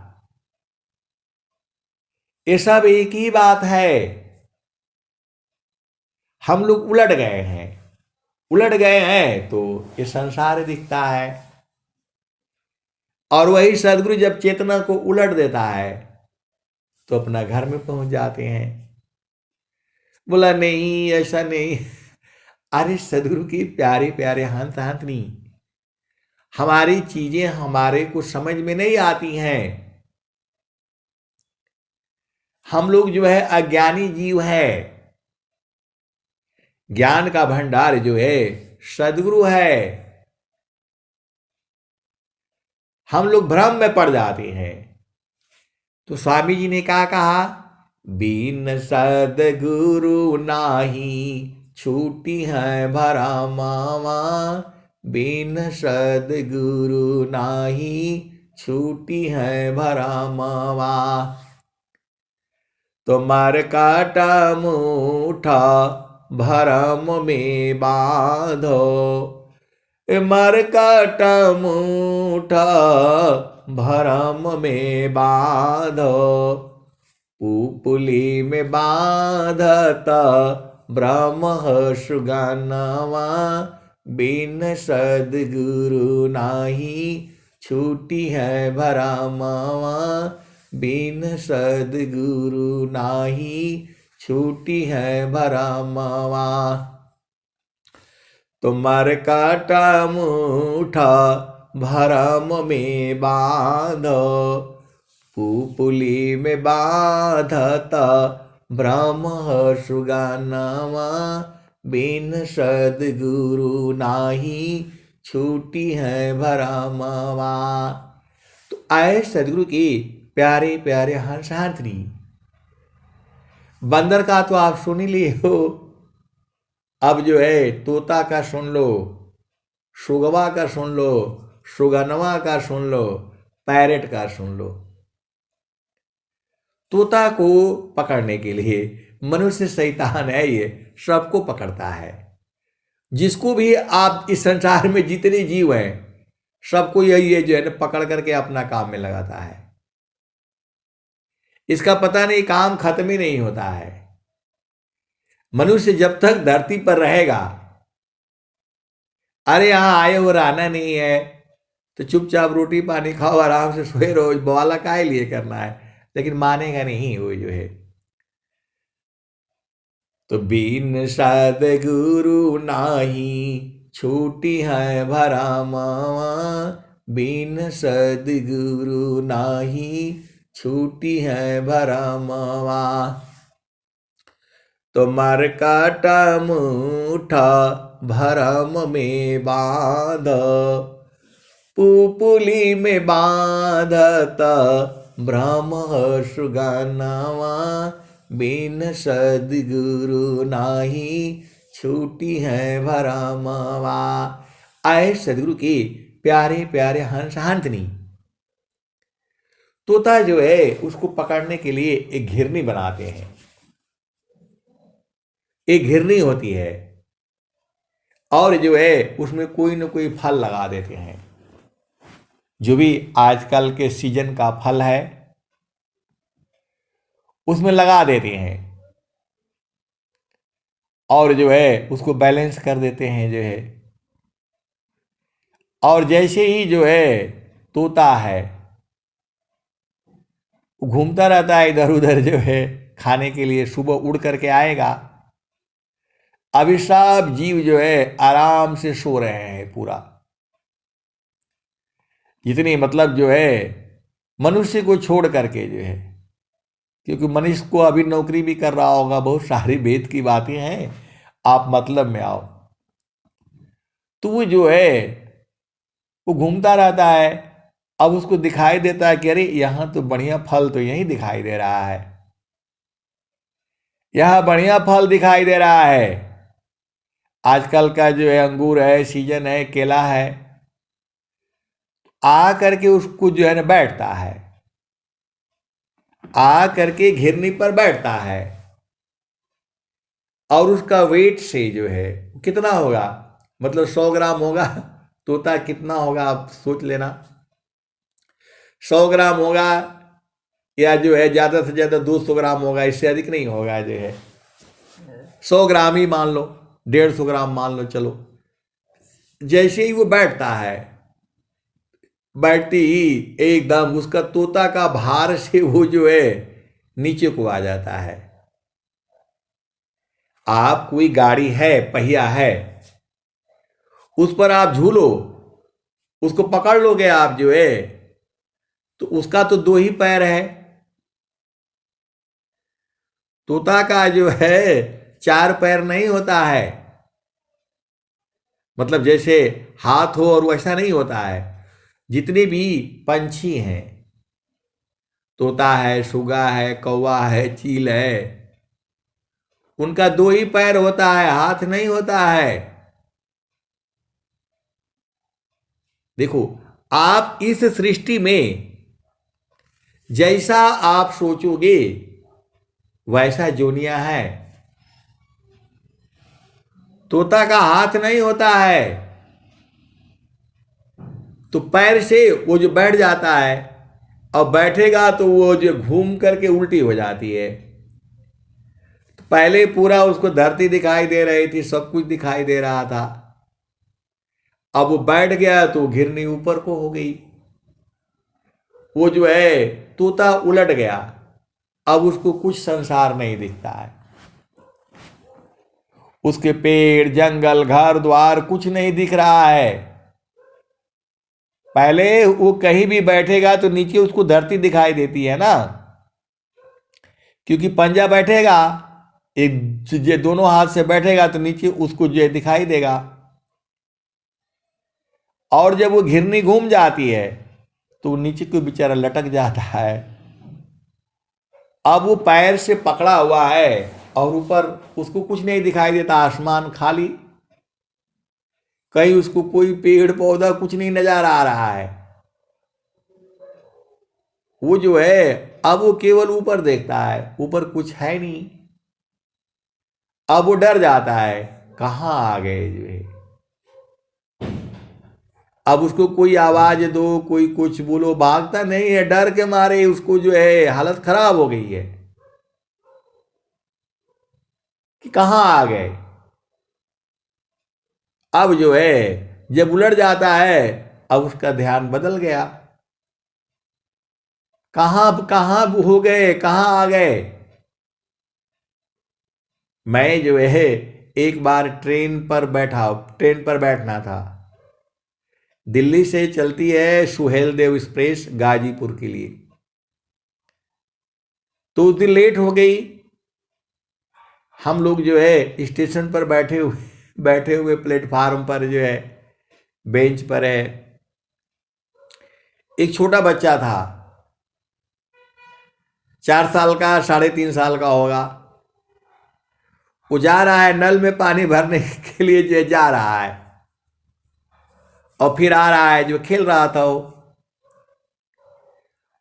ये सब एक ही बात है। हम लोग उलट गए हैं, उलट गए हैं तो ये संसार दिखता है। और वही सदगुरु जब चेतना को उलट देता है तो अपना घर में पहुंच जाते हैं। बोला नहीं, ऐसा नहीं। अरे सदगुरु की प्यारे प्यारे हंस हंसनी, हमारी चीजें हमारे को समझ में नहीं आती हैं। हम लोग जो है अज्ञानी जीव है। ज्ञान का भंडार जो है सदगुरु है। हम लोग भ्रम में पड़ जाते हैं। तो स्वामी जी ने क्या कहा, बिन सदगुरु नाही छूटी है भरमावा, बिन सदगुरु नाही छूटी है भरमावा। तो मर काटा मूठा भरम में बांधो, मर काटा मूठा भरम में बांधो, पुपुली में बांधता ब्रह्म सुगनवा, बिन सद्गुरु नाही छूटी है भरमवा, बिन सद्गुरु नाही छूटी है भरमवा। तो मर काटा मूठा भरम में बांधो, पुपुली में बांधता ब्रह्म सुगनवा, बिन सद्गुरु नाही छूटी है भरमवा। तो आए सद्गुरु की प्यारे प्यारे हंसांतनी। बंदर का तो आप सुन ही लिए हो, अब जो है तोता का सुन लो, सुगवा का सुन लो, सुगनवा का सुन लो, पैरेट का सुन लो। तोता को पकड़ने के लिए मनुष्य शैतान है, ये सबको पकड़ता है। जिसको भी आप इस संसार में जितने जीव हैं सबको यही है जो है ना पकड़ करके अपना काम में लगाता है। इसका पता नहीं काम खत्म ही नहीं होता है। मनुष्य जब तक धरती पर रहेगा, अरे यहां आए हो रहना नहीं है तो चुपचाप रोटी पानी खाओ, आराम से सोए रहो, बवाला काहे लिए करना है, लेकिन मानेगा नहीं वो जो है। तो बिन सद्गुरु नाही छूटी है भरमवा, बिन सद्गुरु नाही छूटी है भरमवा। तो मर काटा मूठा भरम में बांध, पुपुली में बांधता ब्रह्म सुगनवा, बिन सद्गुरु नाही छूटी है भरमवा। आए सद्गुरु की प्यारे प्यारे हंस हंसनी। तोता जो है उसको पकड़ने के लिए एक घिरनी बनाते हैं। एक घिरनी होती है और जो है उसमें कोई न कोई फल लगा देते हैं। जो भी आजकल के सीजन का फल है उसमें लगा देते हैं और जो है उसको बैलेंस कर देते हैं जो है। और जैसे ही जो है तोता है घूमता रहता है इधर उधर जो है खाने के लिए, सुबह उड़ करके आएगा। अभी सब जीव जो है आराम से सो रहे हैं पूरा, जितनी मतलब जो है मनुष्य को छोड़ करके जो है, क्योंकि मनुष्य को अभी नौकरी भी कर रहा होगा, बहुत सारी वेद की बातें हैं, आप मतलब में आओ। तो वो जो है वो घूमता रहता है। अब उसको दिखाई देता है कि अरे यहाँ तो बढ़िया फल तो यहीं दिखाई दे रहा है, यहाँ बढ़िया फल दिखाई दे रहा है। आजकल का जो है अंगूर है, सीजन है, केला है। आ करके उसको जो है ना बैठता है, आ करके घिरनी पर बैठता है और उसका वेट से जो है कितना होगा, मतलब 100 ग्राम होगा। तोता कितना होगा आप सोच लेना, 100 ग्राम होगा या जो है ज़्यादा से ज़्यादा 200 ग्राम होगा, इससे अधिक नहीं होगा जो है। 100 ग्राम ही मान लो, 150 ग्राम मान लो चलो। जैसे ही वो बैठता है, बैठती ही एकदम उसका तोता का भार से वो जो है नीचे को आ जाता है। आप कोई गाड़ी है, पहिया है, उस पर आप झूलो, उसको पकड़ लोगे आप जो है, तो उसका तो 2 ही पैर है। तोता का जो है 4 पैर नहीं होता है, मतलब जैसे हाथ हो और वैसा नहीं होता है। जितने भी पंछी हैं, तोता है, सुगा है, कौवा है, चील है, उनका 2 ही पैर होता है, हाथ नहीं होता है। देखो, आप इस सृष्टि में जैसा आप सोचोगे वैसा जोनिया है। तोता का हाथ नहीं होता है, तो पैर से वो जो बैठ जाता है, और बैठेगा तो वो जो घूम करके उल्टी हो जाती है। तो पहले पूरा उसको धरती दिखाई दे रही थी, सब कुछ दिखाई दे रहा था। अब वो बैठ गया तो घिरनी ऊपर को हो गई। वो जो है तोता उलट गया, अब उसको कुछ संसार नहीं दिखता है। उसके पेड़, जंगल, घर द्वार कुछ नहीं दिख रहा है। पहले वो कहीं भी बैठेगा तो नीचे उसको धरती दिखाई देती है ना, क्योंकि पंजा बैठेगा, एक ये दोनों हाथ से बैठेगा तो नीचे उसको जो दिखाई देगा। और जब वो घिरनी घूम जाती है तो नीचे को बेचारा लटक जाता है। अब वो पैर से पकड़ा हुआ है और ऊपर उसको कुछ नहीं दिखाई देता, आसमान खाली, कहीं उसको कोई पेड़ पौधा कुछ नहीं नजर आ रहा है। वो जो है अब वो केवल ऊपर देखता है, ऊपर कुछ है नहीं। अब वो डर जाता है, कहाँ आ गए जो है। अब उसको कोई आवाज दो, कोई कुछ बोलो, भागता नहीं है, डर के मारे उसको जो है हालत खराब हो गई है कि कहाँ आ गए। अब जो है जब उलट जाता है, अब उसका ध्यान बदल गया, कहाँ कहाँ हो गए, कहाँ आ गए। मैं जो है एक बार ट्रेन पर बैठना था। दिल्ली से चलती है सुहेल देव एक्सप्रेस गाजीपुर के लिए। तो उस दिन लेट हो गई। हम लोग जो है स्टेशन पर बैठे हुए प्लेटफार्म पर जो है बेंच पर है, एक छोटा बच्चा था, 4 साल का, 3.5 साल का होगा। वो जा रहा है नल में पानी भरने के लिए, जो जा रहा है और फिर आ रहा है, जो खेल रहा था वो।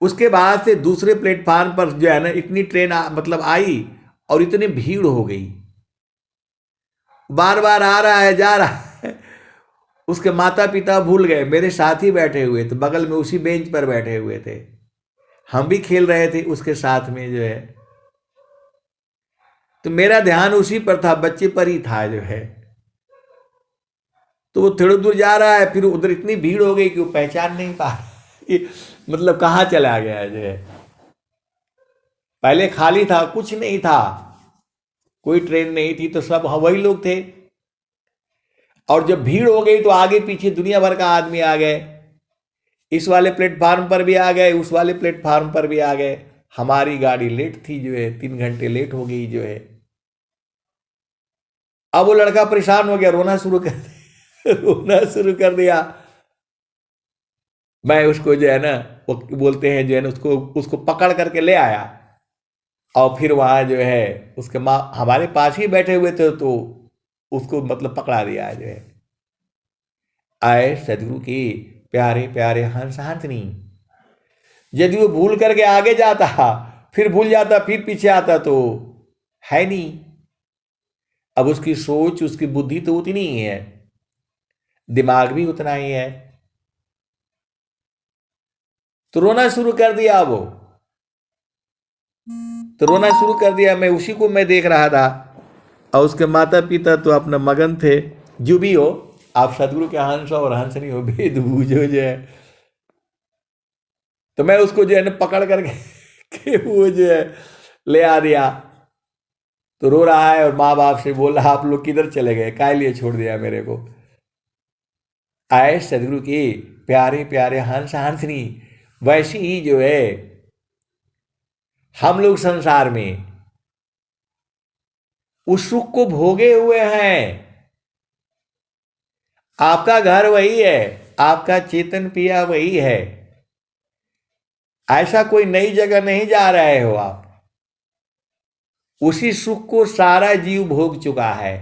उसके बाद से दूसरे प्लेटफार्म पर जो है ना इतनी ट्रेन मतलब आई और इतनी भीड़ हो गई, बार बार आ रहा है, जा रहा है। उसके माता पिता भूल गए, मेरे साथ ही बैठे हुए थे, बगल में उसी बेंच पर बैठे हुए थे, हम भी खेल रहे थे उसके साथ में जो है। तो मेरा ध्यान उसी पर था, बच्चे पर ही था जो है। तो वो थोड़ी दूर जा रहा है, फिर उधर इतनी भीड़ हो गई कि वो पहचान नहीं पा मतलब कहाँ चला गया जो है। पहले खाली था, कुछ नहीं था, कोई ट्रेन नहीं थी, तो सब वही लोग थे। और जब भीड़ हो गई तो आगे पीछे दुनिया भर का आदमी आ गए, इस वाले प्लेटफार्म पर भी आ गए, उस वाले प्लेटफार्म पर भी आ गए। हमारी गाड़ी लेट थी जो है, 3 घंटे लेट हो गई जो है। अब वो लड़का परेशान हो गया, रोना शुरू कर दिया। मैं उसको जो है ना, वो बोलते हैं जो है ना, उसको पकड़ करके ले आया। और फिर वहां जो है उसके माँ हमारे पास ही बैठे हुए थे, तो उसको मतलब पकड़ा दिया जो है। आए सदगुरु की प्यारे प्यारे हंस हंसनी। यदि वो भूल करके आगे जाता, फिर भूल जाता, फिर पीछे आता, तो है नहीं। अब उसकी सोच, उसकी बुद्धि तो उतनी ही है, दिमाग भी उतना ही है। तो रोना शुरू कर दिया वो, तो रोना शुरू कर दिया। मैं देख रहा था, और उसके माता पिता तो अपना मगन थे। जो भी हो, आप सदगुरु के हंस और हंसनी हो, भेद बूझो जो है। तो मैं उसको जो है ना पकड़ करके के वो जो है ले आ दिया। तो रो रहा है और माँ बाप से बोल रहा, आप लोग किधर चले गए, काय लिए छोड़ दिया मेरे को। आए सदगुरु की प्यारे प्यारे हंस हंसनी। वैसे ही जो है हम लोग संसार में उस सुख को भोगे हुए हैं। आपका घर वही है, आपका चेतन पिया वही है। ऐसा कोई नई जगह नहीं जा रहे हो आप। उसी सुख को सारा जीव भोग चुका है।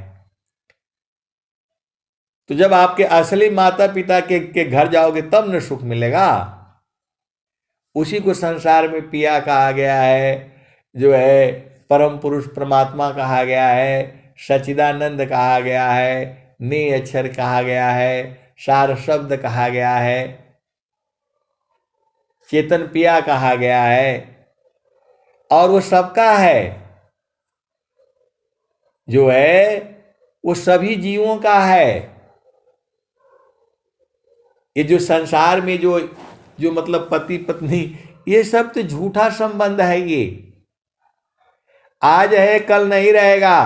तो जब आपके असली माता पिता के घर जाओगे तब न सुख मिलेगा। उसी को संसार में पिया कहा गया है जो है। परम पुरुष परमात्मा कहा गया है, सच्चिदानंद कहा गया है, ने अक्षर कहा गया है, सार शब्द कहा गया है, चेतन पिया कहा गया है, और वो सबका है, जो है वो सभी जीवों का है। ये जो संसार में जो जो मतलब पति पत्नी, ये सब तो झूठा संबंध है। ये आज है कल नहीं रहेगा।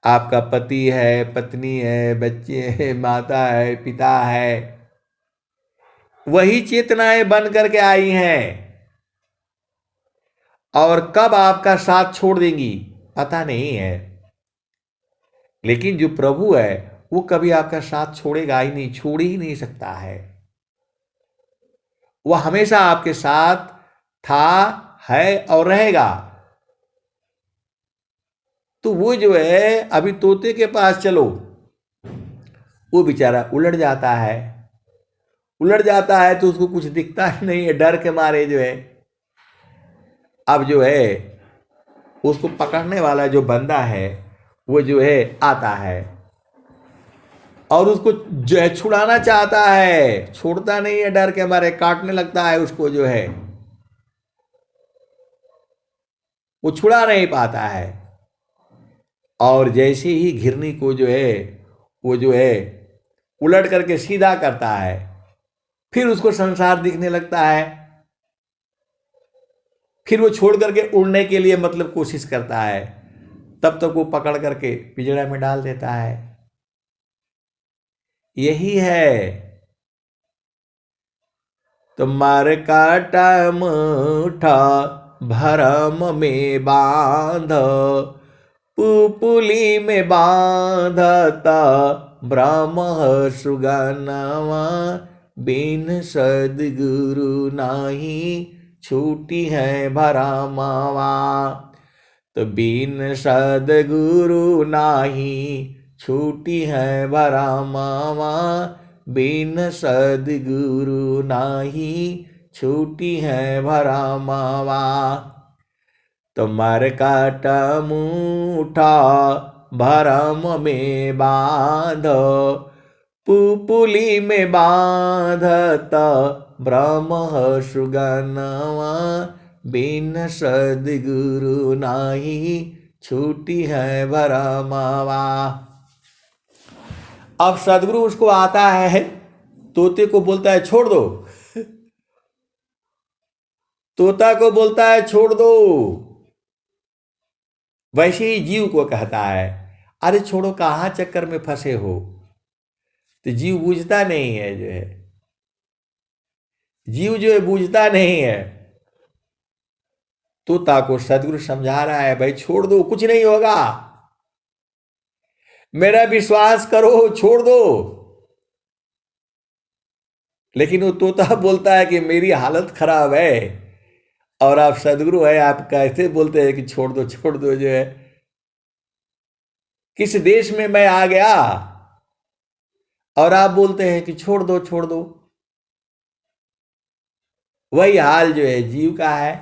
आपका पति है, पत्नी है, बच्चे हैं, माता है, पिता है, वही चेतनाएं बन करके आई हैं, और कब आपका साथ छोड़ देंगी पता नहीं है। लेकिन जो प्रभु है वो कभी आपका साथ छोड़ेगा ही नहीं, छोड़ ही नहीं सकता है। वह हमेशा आपके साथ था, है और रहेगा। तो वो जो है, अभी तोते के पास चलो, वो बेचारा उलट जाता है, उलट जाता है तो उसको कुछ दिखता ही नहीं है, डर के मारे जो है। अब जो है उसको पकड़ने वाला जो बंदा है वो जो है आता है और उसको जो है छुड़ाना चाहता है, छोड़ता नहीं है, डर के मारे काटने लगता है उसको, जो है वो छुड़ा नहीं पाता है। और जैसे ही घिरनी को जो है वो जो है उलट करके सीधा करता है, फिर उसको संसार दिखने लगता है। फिर वो छोड़ करके उड़ने के लिए मतलब कोशिश करता है, तब तक वो पकड़ करके पिंजड़ा में डाल देता है। यही है। तुम्हारे काटा मुठा भरम में बांध, पुपुली में बांधता ब्रह्म सुगनवा, बिन सदगुरु नाही छूटी है भरमावा। तो बिन सदगुरु नाही छूटी है भरमावा, बिन सदगुरु नाही छूटी है भरमावा। तुम्हारे काटा मुठा भरम में बांध, पुपुली में बांधत ब्रह्म सुगनवा, बिन सदगुरु नाही छूटी है भरमावा। अब सदगुरु उसको आता है, तोते को बोलता है छोड़ दो, तोता को बोलता है छोड़ दो। वैसे ही जीव को कहता है अरे छोड़ो, कहाँ चक्कर में फंसे हो। तो जीव बूझता नहीं है, जो है जीव जो है बूझता नहीं है। तोता को सदगुरु समझा रहा है भाई छोड़ दो, कुछ नहीं होगा, मेरा विश्वास करो, छोड़ दो। लेकिन वो तोता बोलता है कि मेरी हालत खराब है, और आप सदगुरु है, आप कैसे बोलते हैं कि छोड़ दो छोड़ दो। जो है किस देश में मैं आ गया और आप बोलते हैं कि छोड़ दो छोड़ दो। वही हाल जो है जीव का है।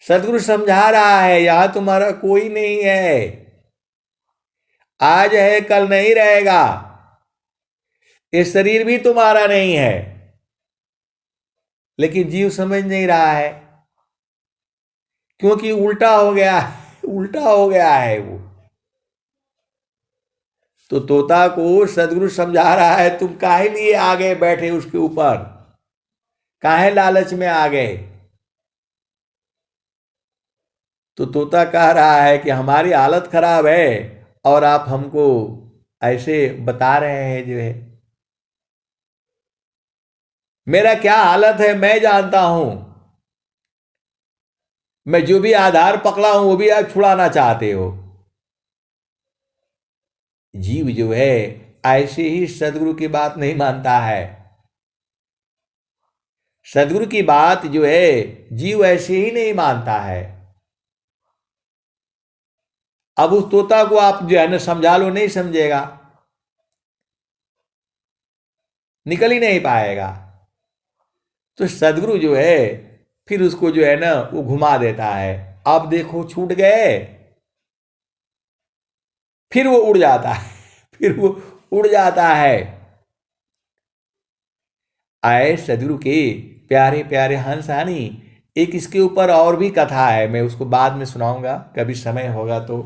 सदगुरु समझा रहा है यहां तुम्हारा कोई नहीं है, आज है कल नहीं रहेगा, ये शरीर भी तुम्हारा नहीं है। लेकिन जीव समझ नहीं रहा है, क्योंकि उल्टा हो गया, उल्टा हो गया है वो। तो तोता को सदगुरु समझा रहा है तुम काहे लिए आ गए बैठे उसके ऊपर, काहे लालच में आ गए। तो तोता कह रहा है कि हमारी हालत खराब है और आप हमको ऐसे बता रहे हैं। जो है मेरा क्या हालत है मैं जानता हूं, मैं जो भी आधार पकड़ा हूं वो भी आप छुड़ाना चाहते हो। जीव जो है ऐसे ही सदगुरु की बात नहीं मानता है। सदगुरु की बात जो है जीव ऐसे ही नहीं मानता है। अब उस तोता को आप जो है ना समझा लो, नहीं समझेगा, निकल ही नहीं पाएगा। तो सदगुरु जो है फिर उसको जो है ना वो घुमा देता है, अब देखो छूट गए, फिर वो उड़ जाता है, फिर वो उड़ जाता है। आए सदगुरु के प्यारे प्यारे हंस हानि। एक इसके ऊपर और भी कथा है, मैं उसको बाद में सुनाऊंगा कभी समय होगा तो,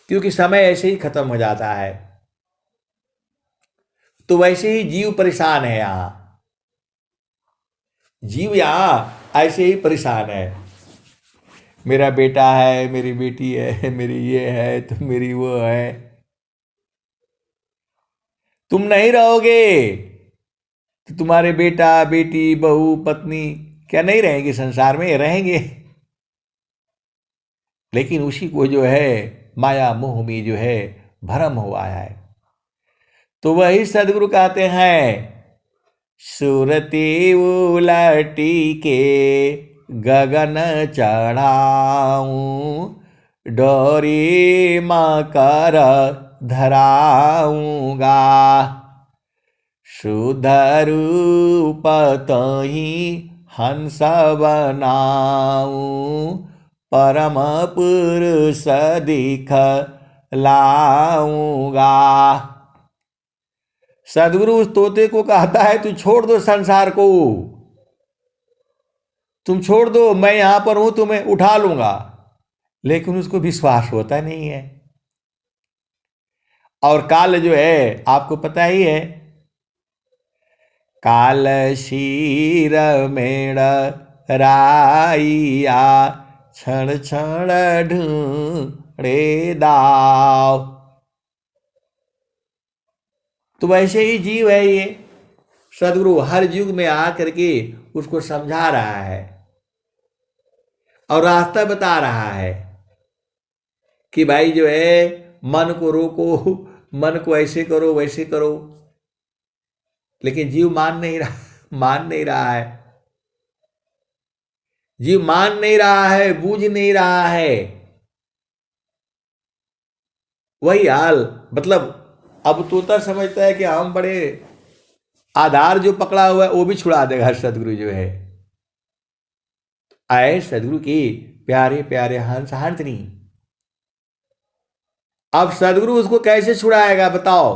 क्योंकि समय ऐसे ही खत्म हो जाता है। तो वैसे ही जीव परेशान है यहां, जीव यहां ऐसे ही परेशान है। मेरा बेटा है, मेरी बेटी है, मेरी ये है तो मेरी वो है। तुम नहीं रहोगे तो तुम्हारे बेटा बेटी बहू पत्नी क्या नहीं रहेंगे संसार में? रहेंगे। लेकिन उसी को जो है माया मोह में जो है भ्रम हुआ है। तो वही सदगुरु कहते हैं, सुरती उलटी के गगन चढ़ाऊं, डोरी मकर धराऊंगा, शुद्ध रूप तही हंस बनाऊं, परम पुरुष दिख लाऊंगा। सदगुरु उस तोते को कहता है, तू छोड़ दो संसार को, तुम छोड़ दो, मैं यहां पर हूं, तुम्हें उठा लूंगा। लेकिन उसको विश्वास होता नहीं है। और काल जो है आपको पता ही है, काल शीर मेड़ राइया, क्षण क्षण ढूंढे दाव। तो वैसे ही जीव है ये। सदगुरु हर युग में आकर के उसको समझा रहा है और रास्ता बता रहा है कि भाई जो है मन को रोको, मन को ऐसे करो वैसे करो। लेकिन जीव मान नहीं रहा, मान नहीं रहा है, जीव मान नहीं रहा है, बूझ नहीं रहा है। वही हाल, मतलब अब तोता समझता है कि हम बड़े, आधार जो पकड़ा हुआ है वो भी छुड़ा देगा सदगुरु जो है। आए सदगुरु की प्यारे प्यारे हंस हंसनी। अब सदगुरु उसको कैसे छुड़ाएगा बताओ?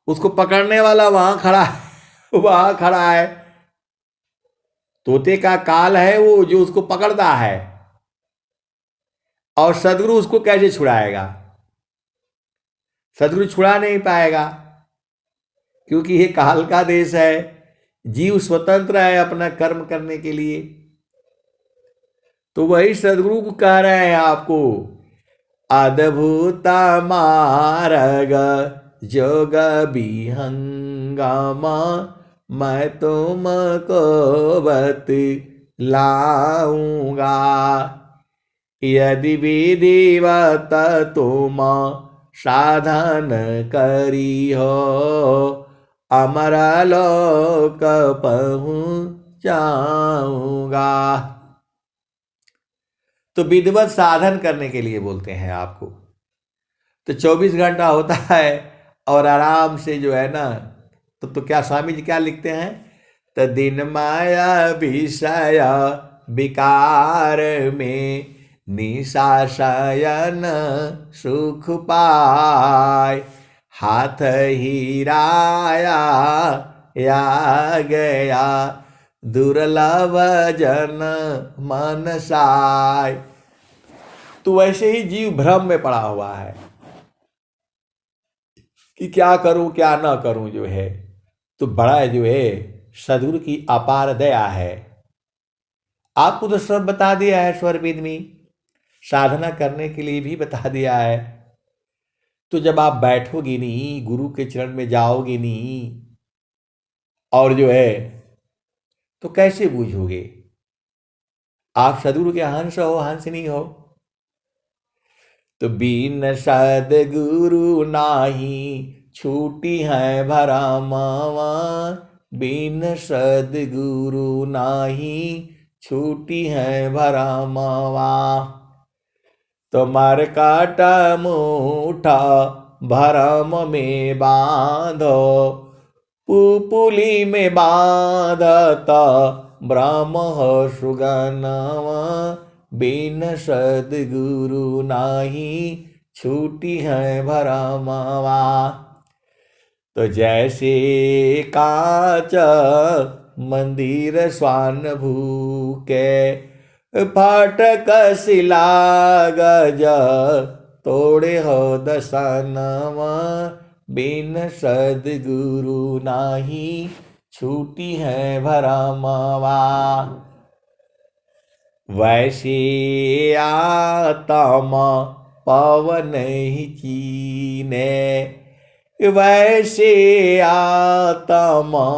उसको पकड़ने वाला वहां खड़ा है, वहां खड़ा है, तोते का काल है वो जो उसको पकड़ता है। और सदगुरु उसको कैसे छुड़ाएगा? सदगुरु छुड़ा नहीं पाएगा, क्योंकि ये काल का देश है। जीव स्वतंत्र है अपना कर्म करने के लिए। तो वही सदगुरु को कह रहे हैं आपको, अद्भुत मार्ग जोग विहंगम, मैं तुमको बतलाऊंगा, यदि विधिवत तुम साधन करी हो, अमर लोक पहुंचाऊंगा। तो विधिवत साधन करने के लिए बोलते हैं आपको। तो 24 घंटा होता है और आराम से जो है ना, तो क्या स्वामी जी क्या लिखते हैं, तो दिन माया विषय विकार में, निशा शयन सुख पाय, हाथ हिराया या गया, दुर्लभ जन मन साय। तो वैसे ही जीव भ्रम में पड़ा हुआ है कि क्या करूं क्या ना करूं जो है। तो बड़ा जो है सदगुरु की अपार दया है। आपको तो सब बता दिया है, स्वर वेद में साधना करने के लिए भी बता दिया है। तो जब आप बैठोगे नहीं, गुरु के चरण में जाओगे नहीं, और जो है तो कैसे बूझोगे? आप सदगुरु के हंस हो, हंस नहीं हो। तो बिन सदगुरु नाही छूटी है भरमावा, बिन सदगुरु नाही छूटी है भरमावा, तो मरकट मुठा भरम में बांधो, पुपुली में बांधता ब्रह्म सुगनवा बिन सद्गुरु नाही छूटी है भरमवा। तो जैसे कांच मंदिर स्वान भूके फाटक शिला गज तोड़े हो दसनवा बिन सद्गुरु नाही छूटी है भरमवा। वैसे आत्मा पवन ही कीने वैसे आत्मा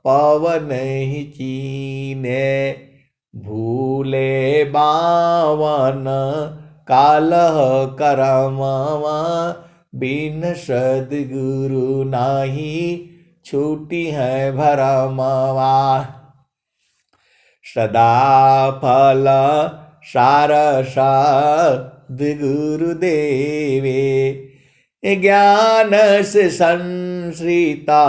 पवन ही कीने भूले बावन कालह करमवा बिन सद्गुरु नाही छूटी है भरमवा। सदा फल सार सद्गुरुदेवे ज्ञान से संश्रिता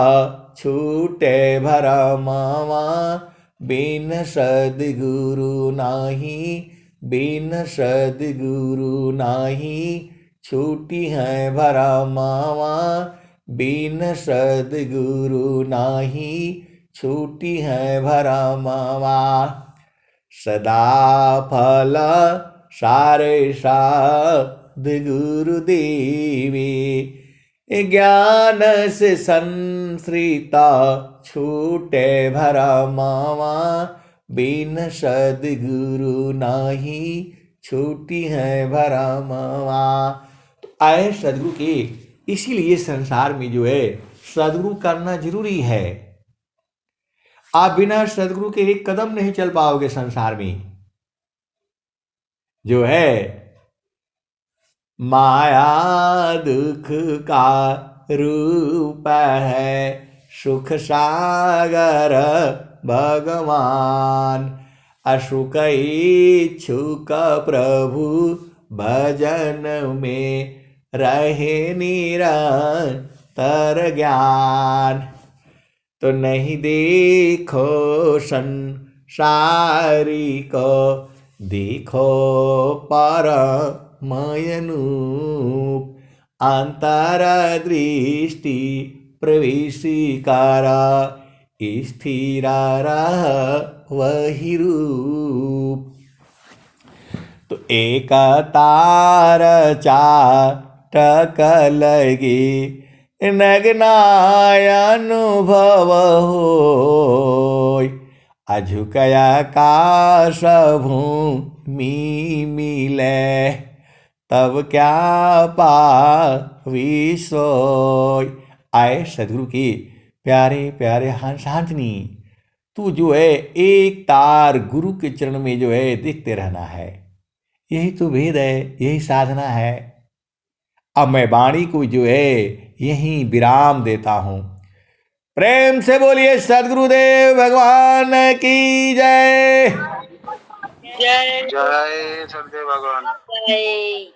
छूटे भरमवा बिन सद्गुरु नाही बिन सद्गुरु नाही छूटी है भरमवा बिन सद्गुरु नाही छूटी है भरमवा। सदा फल सारे सद्गुरुदेवे ज्ञान से संश्रिता छूटे भरमवा बिन सद्गुरु नाही छूटी है भरमवा। तो आए सद्गुरु के, इसीलिए संसार में जो है सद्गुरु करना जरूरी है। आप बिना सद्गुरु के एक कदम नहीं चल पाओगे संसार में। जो है माया दुख का रूप है सुख सागर भगवान अशुक इच्छुक प्रभु भजन में रहे निरंतर ज्ञान। तो नहीं देखो संसारी को देखो परमयनूप अंतर दृष्टि प्रवेशी कारा स्थिर रह वही रूप। तो एक तार चाटक लगे नग्नाय अनुभव होय अझुकय आकाश भूमि मिले तब क्या पावी सोय। आए सदगुरु के प्यारे प्यारे हंसांतनी, तू जो है एक तार गुरु के चरण में जो है देखते रहना है। यही तो भेद है, यही साधना है। अब मैं वाणी को जो है यहीं विराम देता हूं। प्रेम से बोलिए सद्गुरुदेव भगवान की जय। जय जय सद्गुरु भगवान जय।